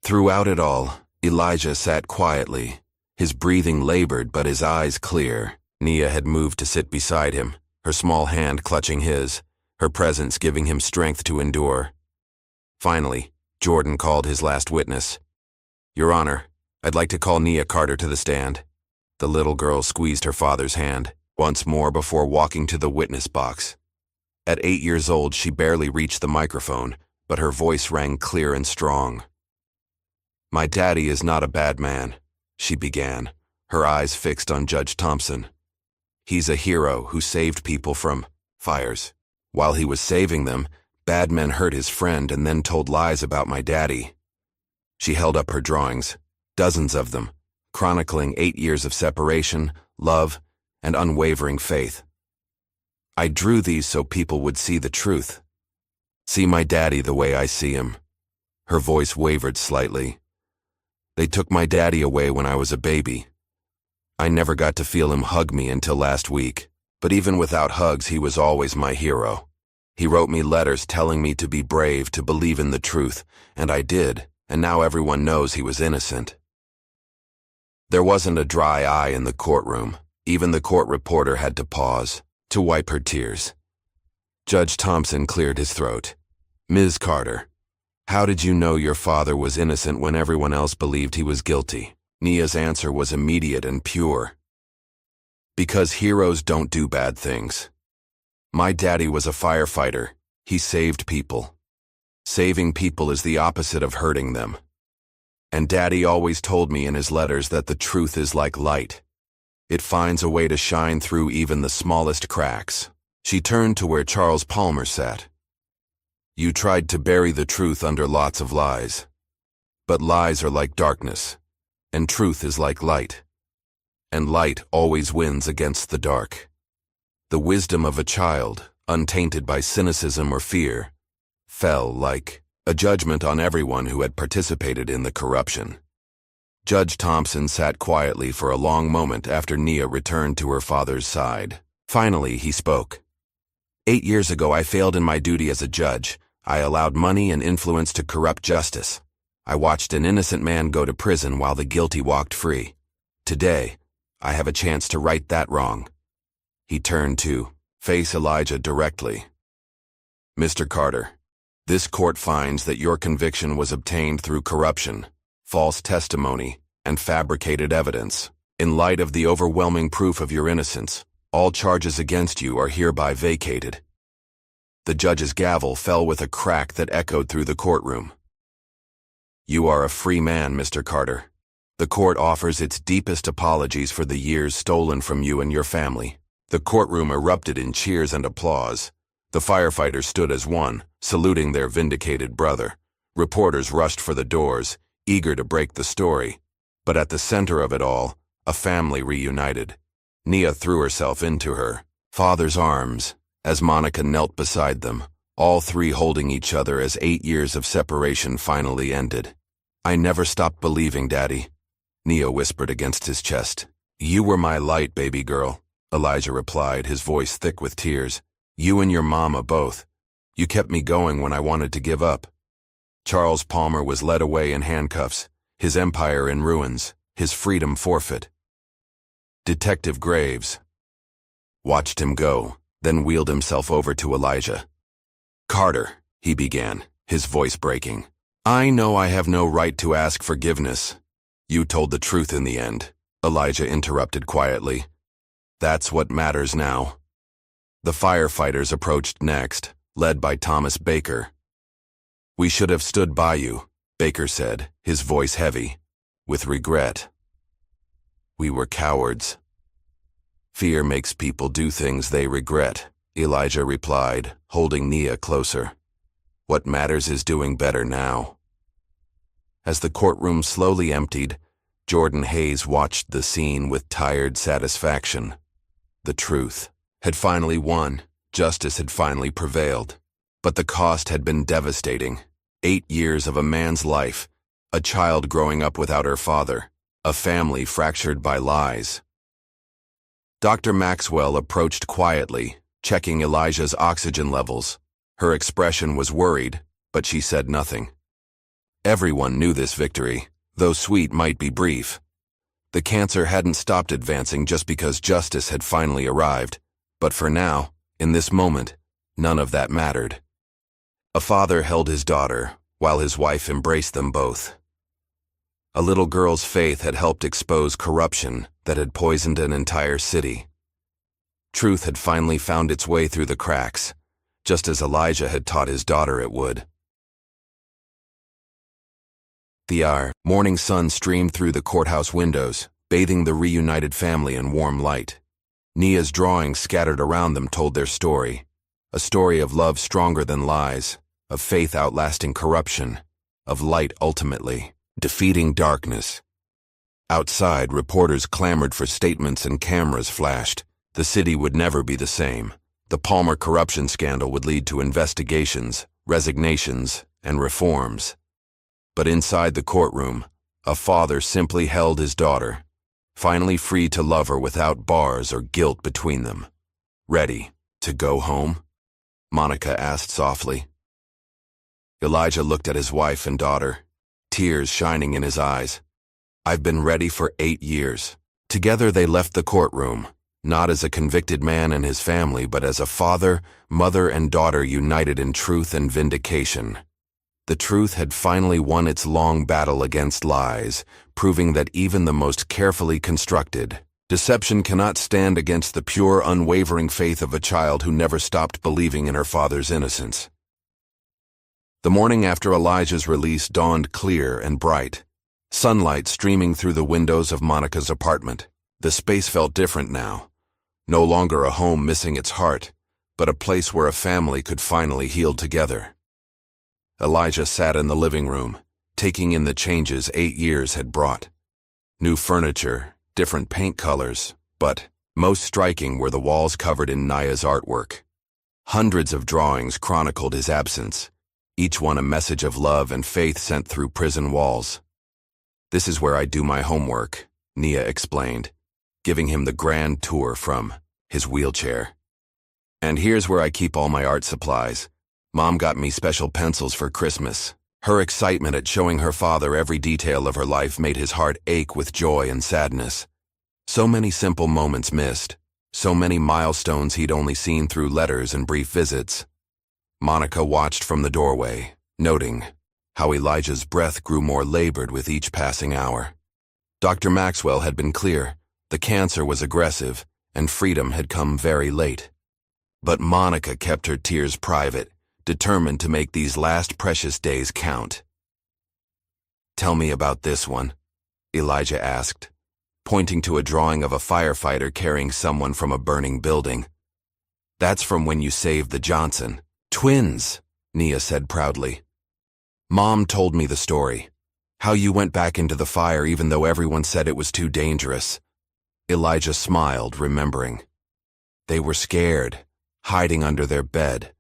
A: Throughout it all, Elijah sat quietly, his breathing labored but his eyes clear. Nia had moved to sit beside him, her small hand clutching his, her presence giving him strength to endure. Finally, Jordan called his last witness. Your Honor, I'd like to call Nia Carter to the stand. The little girl squeezed her father's hand once more before walking to the witness box. At 8 years old, she barely reached the microphone, but her voice rang clear and strong. My daddy is not a bad man, she began, her eyes fixed on Judge Thompson. He's a hero who saved people from fires. While he was saving them, bad men hurt his friend and then told lies about my daddy. She held up her drawings, dozens of them, chronicling 8 years of separation, love, and unwavering faith. I drew these so people would see the truth. See my daddy the way I see him. Her voice wavered slightly. They took my daddy away when I was a baby. I never got to feel him hug me until last week, but even without hugs, he was always my hero. He wrote me letters telling me to be brave, to believe in the truth, and I did, and now everyone knows he was innocent. There wasn't a dry eye in the courtroom. Even the court reporter had to pause to wipe her tears. Judge Thompson cleared his throat. Ms. Carter, how did you know your father was innocent when everyone else believed he was guilty? Nia's answer was immediate and pure. Because heroes don't do bad things. My daddy was a firefighter. He saved people. Saving people is the opposite of hurting them. And Daddy always told me in his letters that the truth is like light. It finds a way to shine through even the smallest cracks. She turned to where Charles Palmer sat. You tried to bury the truth under lots of lies. But lies are like darkness, and truth is like light. And light always wins against the dark. The wisdom of a child, untainted by cynicism or fear, fell like a judgment on everyone who had participated in the corruption. Judge Thompson sat quietly for a long moment after Nia returned to her father's side. Finally, he spoke. 8 years ago, I failed in my duty as a judge. I allowed money and influence to corrupt justice. I watched an innocent man go to prison while the guilty walked free. Today, I have a chance to right that wrong. He turned to face Elijah directly. Mr. Carter, this court finds that your conviction was obtained through corruption, false testimony, and fabricated evidence. In light of the overwhelming proof of your innocence, all charges against you are hereby vacated. The judge's gavel fell with a crack that echoed through the courtroom. You are a free man, Mr. Carter. The court offers its deepest apologies for the years stolen from you and your family. The courtroom erupted in cheers and applause. The firefighters stood as one, saluting their vindicated brother. Reporters rushed for the doors, eager to break the story. But at the center of it all, a family reunited. Nia threw herself into her father's arms as Monica knelt beside them, all three holding each other as 8 years of separation finally ended. I never stopped believing, Daddy, Nia whispered against his chest. You were my light, baby girl, Elijah replied, his voice thick with tears. You and your mama both. You kept me going when I wanted to give up. Charles Palmer was led away in handcuffs, his empire in ruins, his freedom forfeit. Detective Graves watched him go, then wheeled himself over to Elijah. Carter, he began, his voice breaking. I know I have no right to ask forgiveness. You told the truth in the end, Elijah interrupted quietly. That's what matters now. The firefighters approached next, led by Thomas Baker. We should have stood by you, Baker said, his voice heavy, with regret. We were cowards. Fear makes people do things they regret, Elijah replied, holding Nia closer. What matters is doing better now. As the courtroom slowly emptied, Jordan Hayes watched the scene with tired satisfaction. The truth had finally won. Justice had finally prevailed. But the cost had been devastating. 8 years of a man's life, a child growing up without her father, a family fractured by lies. Dr. Maxwell approached quietly, checking Elijah's oxygen levels. Her expression was worried, but she said nothing. Everyone knew this victory, though sweet might be brief. The cancer hadn't stopped advancing just because justice had finally arrived, but for now, in this moment, none of that mattered. A father held his daughter, while his wife embraced them both. A little girl's faith had helped expose corruption that had poisoned an entire city. Truth had finally found its way through the cracks, just as Elijah had taught his daughter it would. The morning sun streamed through the courthouse windows, bathing the reunited family in warm light. Nia's drawings scattered around them told their story, a story of love stronger than lies, of faith outlasting corruption, of light ultimately defeating darkness. Outside, reporters clamored for statements and cameras flashed. The city would never be the same. The Palmer corruption scandal would lead to investigations, resignations, and reforms. But inside the courtroom, a father simply held his daughter, finally free to love her without bars or guilt between them. "Ready to go home?" Monica asked softly. Elijah looked at his wife and daughter, tears shining in his eyes. "I've been ready for 8 years." Together they left the courtroom, not as a convicted man and his family, but as a father, mother, and daughter united in truth and vindication. The truth had finally won its long battle against lies, proving that even the most carefully constructed deception cannot stand against the pure, unwavering faith of a child who never stopped believing in her father's innocence. The morning after Elijah's release dawned clear and bright, sunlight streaming through the windows of Monica's apartment. The space felt different now. No longer a home missing its heart, but a place where a family could finally heal together. Elijah sat in the living room, taking in the changes 8 years had brought. New furniture, different paint colors, but most striking were the walls covered in Nia's artwork. Hundreds of drawings chronicled his absence, each one a message of love and faith sent through prison walls. "This is where I do my homework," Nia explained, giving him the grand tour from his wheelchair. "And here's where I keep all my art supplies. Mom got me special pencils for Christmas." Her excitement at showing her father every detail of her life made his heart ache with joy and sadness. So many simple moments missed, so many milestones he'd only seen through letters and brief visits. Monica watched from the doorway, noting how Elijah's breath grew more labored with each passing hour. Dr. Maxwell had been clear. The cancer was aggressive, and freedom had come very late. But Monica kept her tears private, determined to make these last precious days count. "Tell me about this one," Elijah asked, pointing to a drawing of a firefighter carrying someone from a burning building. "That's from when you saved the Johnson twins," Nia said proudly. "Mom told me the story, how you went back into the fire even though everyone said it was too dangerous." Elijah smiled, remembering. "They were scared, hiding under their bed.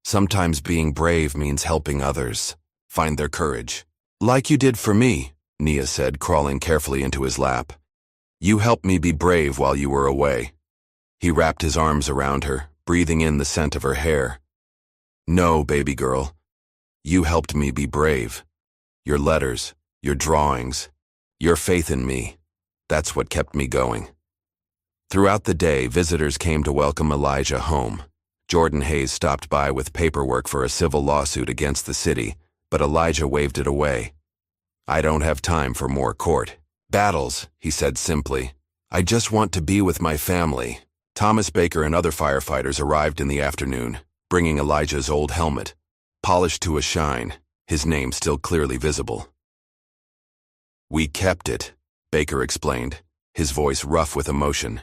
A: Sometimes being brave means helping others find their courage. Like you did for me," Nia said, crawling carefully into his lap. "You helped me be brave while you were away." He wrapped his arms around her, breathing in the scent of her hair. "No, baby girl. You helped me be brave. Your letters, your drawings, your faith in me. That's what kept me going." Throughout the day, visitors came to welcome Elijah home. Jordan Hayes stopped by with paperwork for a civil lawsuit against the city, but Elijah waved it away. "I don't have time for more court battles," he said simply. "I just want to be with my family." Thomas Baker and other firefighters arrived in the afternoon, bringing Elijah's old helmet, polished to a shine, his name still clearly visible. "We kept it," Baker explained, his voice rough with emotion.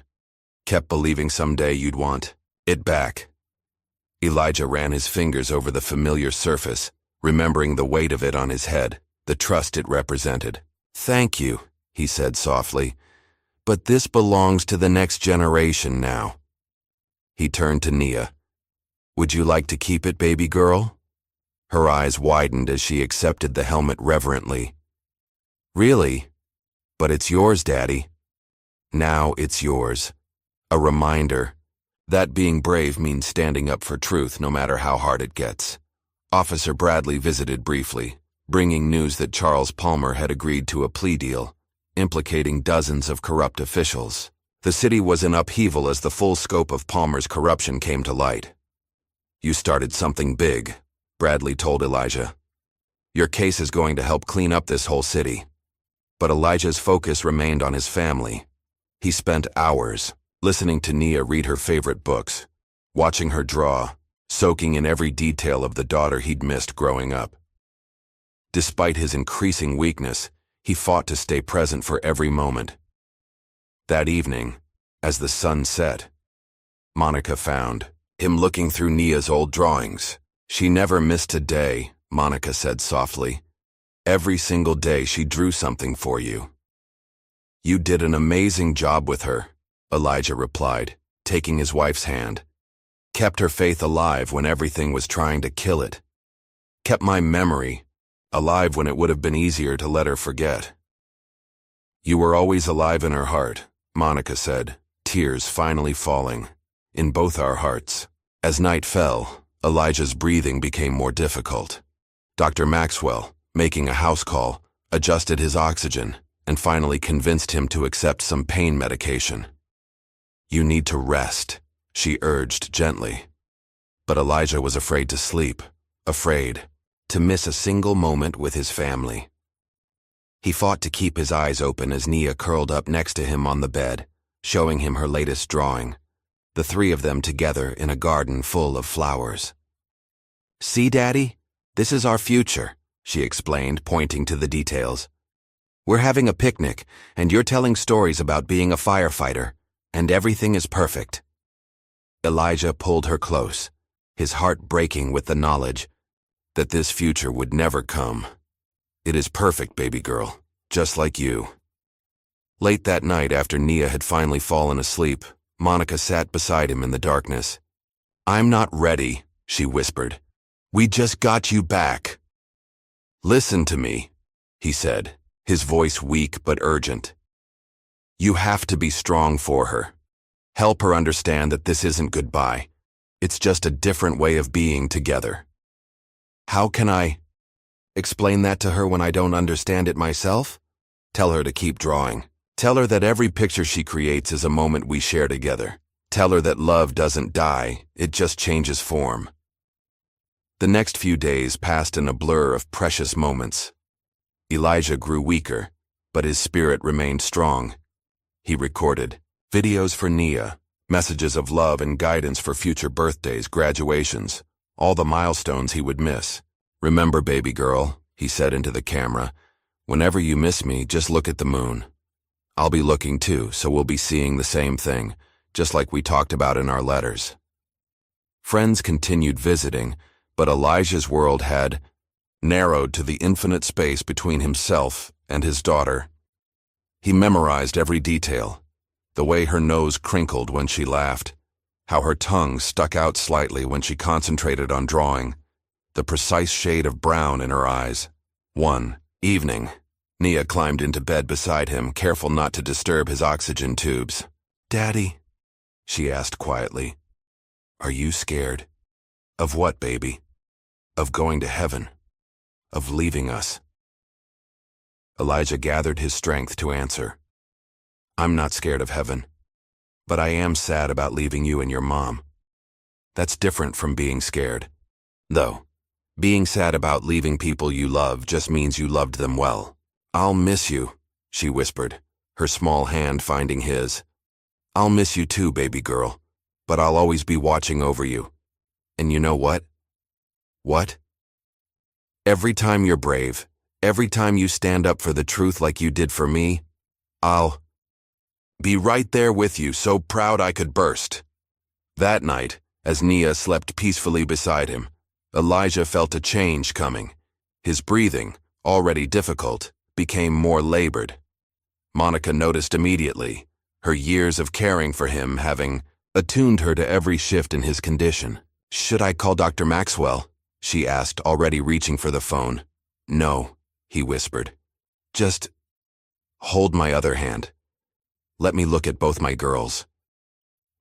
A: "Kept believing someday you'd want it back." Elijah ran his fingers over the familiar surface, remembering the weight of it on his head, the trust it represented. "Thank you," he said softly, "but this belongs to the next generation now." He turned to Nia. "Would you like to keep it, baby girl?" Her eyes widened as she accepted the helmet reverently. "Really? But it's yours, Daddy." "Now it's yours. A reminder that being brave means standing up for truth no matter how hard it gets." Officer Bradley visited briefly, bringing news that Charles Palmer had agreed to a plea deal, implicating dozens of corrupt officials. The city was in upheaval as the full scope of Palmer's corruption came to light. "You started something big," Bradley told Elijah. "Your case is going to help clean up this whole city." But Elijah's focus remained on his family. He spent hours listening to Nia read her favorite books, watching her draw, soaking in every detail of the daughter he'd missed growing up. Despite his increasing weakness, he fought to stay present for every moment. That evening, as the sun set, Monica found him looking through Nia's old drawings. She never missed a day, Monica said softly. Every single day she drew something for you. You did an amazing job with her, Elijah replied, taking his wife's hand. Kept her faith alive when everything was trying to kill it. Kept my memory alive when it would have been easier to let her forget. You were always alive in her heart, Monica said, tears finally falling in both our hearts. As night fell, Elijah's breathing became more difficult. Dr. Maxwell, making a house call, adjusted his oxygen and finally convinced him to accept some pain medication. You need to rest, she urged gently. But Elijah was afraid to sleep, afraid to miss a single moment with his family. He fought to keep his eyes open as Nia curled up next to him on the bed, showing him her latest drawing, the three of them together in a garden full of flowers. See, Daddy? This is our future, she explained, pointing to the details. We're having a picnic, and you're telling stories about being a firefighter, and everything is perfect. Elijah pulled her close, his heart breaking with the knowledge that this future would never come. It is perfect, baby girl, just like you. Late that night, after Nia had finally fallen asleep, Monica sat beside him in the darkness. I'm not ready, she whispered. We just got you back. Listen to me, he said, his voice weak but urgent. You have to be strong for her. Help her understand that this isn't goodbye. It's just a different way of being together. How can I explain that to her when I don't understand it myself? Tell her to keep drawing. Tell her that every picture she creates is a moment we share together. Tell her that love doesn't die, it just changes form. The next few days passed in a blur of precious moments. Elijah grew weaker, but his spirit remained strong. He recorded videos for Nia, messages of love and guidance for future birthdays, graduations, all the milestones he would miss. Remember, baby girl, he said into the camera, whenever you miss me, just look at the moon. I'll be looking too, so we'll be seeing the same thing, just like we talked about in our letters. Friends continued visiting, but Elijah's world had narrowed to the infinite space between himself and his daughter. He memorized every detail, the way her nose crinkled when she laughed, how her tongue stuck out slightly when she concentrated on drawing, the precise shade of brown in her eyes. One evening, Nia climbed into bed beside him, careful not to disturb his oxygen tubes. Daddy, she asked quietly, are you scared? Of what, baby? Of going to heaven? Of leaving us? Elijah gathered his strength to answer. I'm not scared of heaven, but I am sad about leaving you and your mom. That's different from being scared. Though, being sad about leaving people you love just means you loved them well. I'll miss you, she whispered, her small hand finding his. I'll miss you too, baby girl, but I'll always be watching over you. And you know what? What? Every time you're brave, every time you stand up for the truth like you did for me, I'll be right there with you, so proud I could burst. That night, as Nia slept peacefully beside him, Elijah felt a change coming. His breathing, already difficult, became more labored. Monica noticed immediately, her years of caring for him having attuned her to every shift in his condition. Should I call Dr. Maxwell? She asked, already reaching for the phone. No, he whispered. Just hold my other hand. Let me look at both my girls.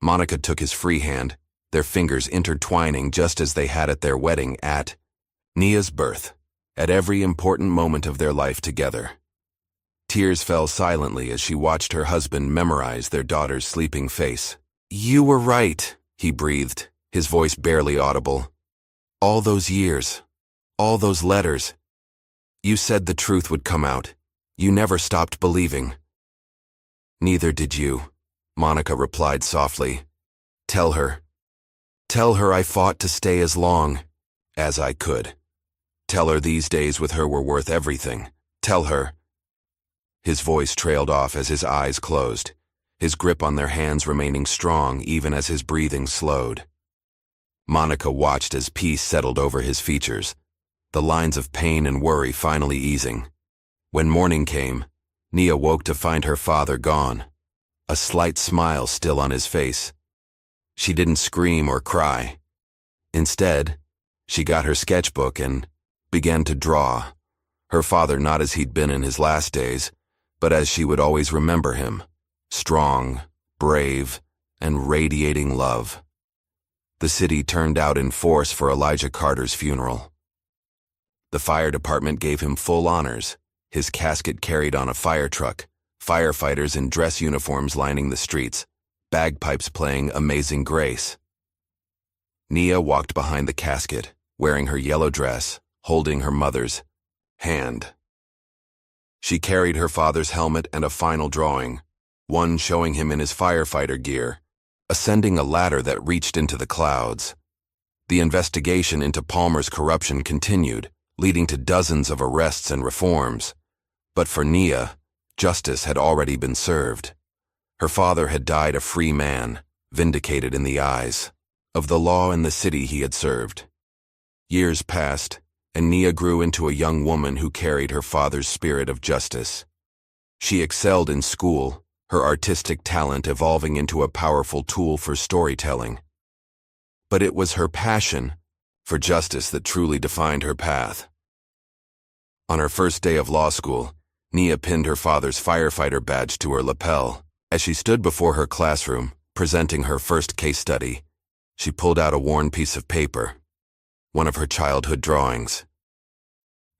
A: Monica took his free hand, their fingers intertwining just as they had at their wedding at Nia's birth, at every important moment of their life together. Tears fell silently as she watched her husband memorize their daughter's sleeping face. You were right, he breathed, his voice barely audible. All those years, all those letters. You said the truth would come out. You never stopped believing. Neither did you, Monica replied softly. Tell her I fought to stay as long as I could. Tell her these days with her were worth everything. Tell her. His voice trailed off as his eyes closed. his grip on their hands remaining strong even as his breathing slowed. Monica watched as peace settled over his features, the lines of pain and worry finally easing. When morning came, Nia woke to find her father gone, a slight smile still on his face. She didn't scream or cry. Instead, she got her sketchbook and began to draw. Her father not as he'd been in his last days, but as she would always remember him, strong, brave, and radiating love. The city turned out in force for Elijah Carter's funeral. The fire department gave him full honors, his casket carried on a fire truck, firefighters in dress uniforms lining the streets, bagpipes playing Amazing Grace. Nia walked behind the casket, wearing her yellow dress, holding her mother's hand. She carried her father's helmet and a final drawing, one showing him in his firefighter gear, ascending a ladder that reached into the clouds. The investigation into Palmer's corruption continued, leading to dozens of arrests and reforms. But for Nia, justice had already been served. Her father had died a free man, vindicated in the eyes of the law and the city he had served. Years passed, and Nia grew into a young woman who carried her father's spirit of justice. She excelled in school, her artistic talent evolving into a powerful tool for storytelling. But it was her passion for justice that truly defined her path. On her first day of law school, Nia pinned her father's firefighter badge to her lapel. As she stood before her classroom, presenting her first case study, she pulled out a worn piece of paper, one of her childhood drawings.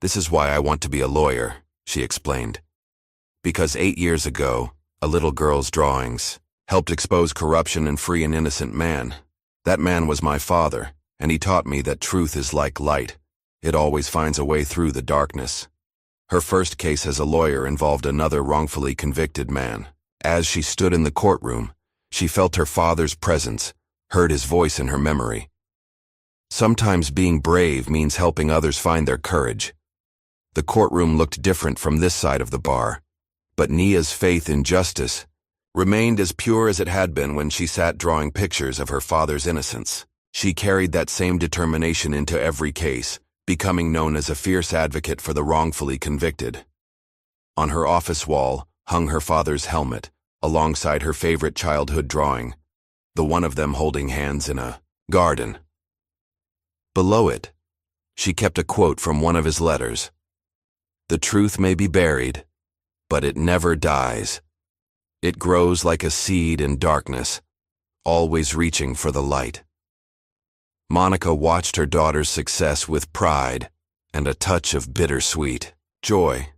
A: "This is why I want to be a lawyer," she explained. "Because 8 years ago, a little girl's drawings helped expose corruption and free an innocent man. That man was my father, and he taught me that truth is like light. It always finds a way through the darkness." Her first case as a lawyer involved another wrongfully convicted man. As she stood in the courtroom, she felt her father's presence, heard his voice in her memory. Sometimes being brave means helping others find their courage. The courtroom looked different from this side of the bar, but Nia's faith in justice remained as pure as it had been when she sat drawing pictures of her father's innocence. She carried that same determination into every case, becoming known as a fierce advocate for the wrongfully convicted. On her office wall hung her father's helmet, alongside her favorite childhood drawing, the one of them holding hands in a garden. Below it, she kept a quote from one of his letters. "The truth may be buried, but it never dies. It grows like a seed in darkness, always reaching for the light." Monica watched her daughter's success with pride and a touch of bittersweet joy.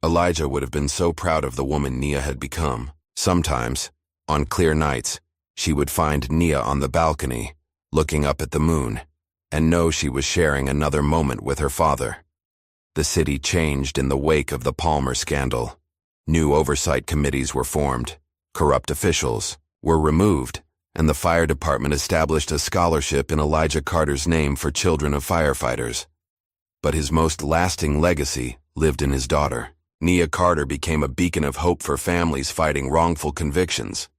A: Elijah would have been so proud of the woman Nia had become. Sometimes, on clear nights, she would find Nia on the balcony, looking up at the moon, and know she was sharing another moment with her father. The city changed in the wake of the Palmer scandal. New oversight committees were formed, corrupt officials were removed, and the fire department established a scholarship in Elijah Carter's name for children of firefighters. But his most lasting legacy lived in his daughter. Nia Carter became a beacon of hope for families fighting wrongful convictions.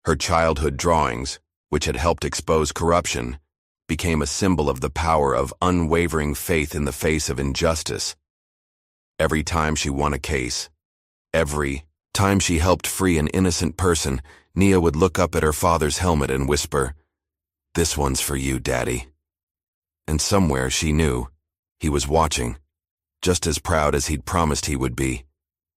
A: Her childhood drawings, which had helped expose corruption, became a symbol of the power of unwavering faith in the face of injustice. Every time she won a case, every time she helped free an innocent person, Nia would look up at her father's helmet and whisper, "This one's for you, Daddy." And somewhere she knew he was watching, just as proud as he'd promised he would be,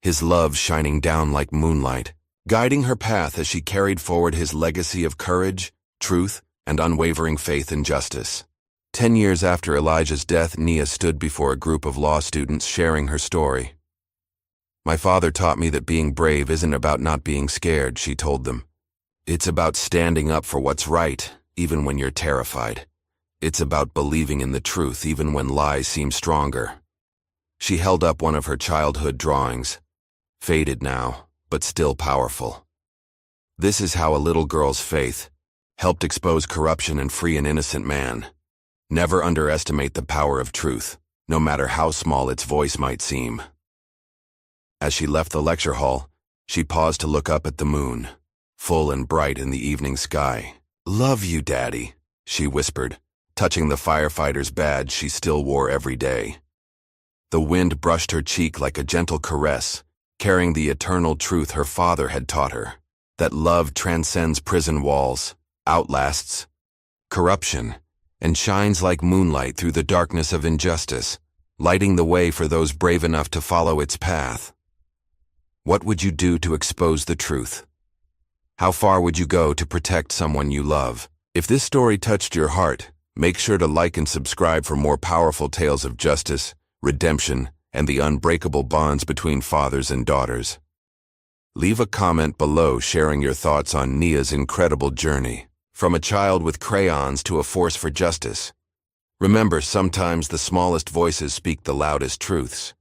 A: his love shining down like moonlight, guiding her path as she carried forward his legacy of courage, truth, and unwavering faith in justice. 10 years after Elijah's death, Nia stood before a group of law students sharing her story. "My father taught me that being brave isn't about not being scared," she told them. "It's about standing up for what's right, even when you're terrified. It's about believing in the truth, even when lies seem stronger." She held up one of her childhood drawings, faded now, but still powerful. This is how a little girl's faith helped expose corruption and free an innocent man. Never underestimate the power of truth, no matter how small its voice might seem. As she left the lecture hall, she paused to look up at the moon. full and bright in the evening sky. "Love you, Daddy," she whispered, touching the firefighter's badge she still wore every day. The wind brushed her cheek like a gentle caress, carrying the eternal truth her father had taught her, that love transcends prison walls, outlasts corruption, and shines like moonlight through the darkness of injustice, lighting the way for those brave enough to follow its path. What would you do to expose the truth? How far would you go to protect someone you love? If this story touched your heart, make sure to like and subscribe for more powerful tales of justice, redemption, and the unbreakable bonds between fathers and daughters. Leave a comment below sharing your thoughts on Nia's incredible journey, from a child with crayons to a force for justice. Remember, sometimes the smallest voices speak the loudest truths.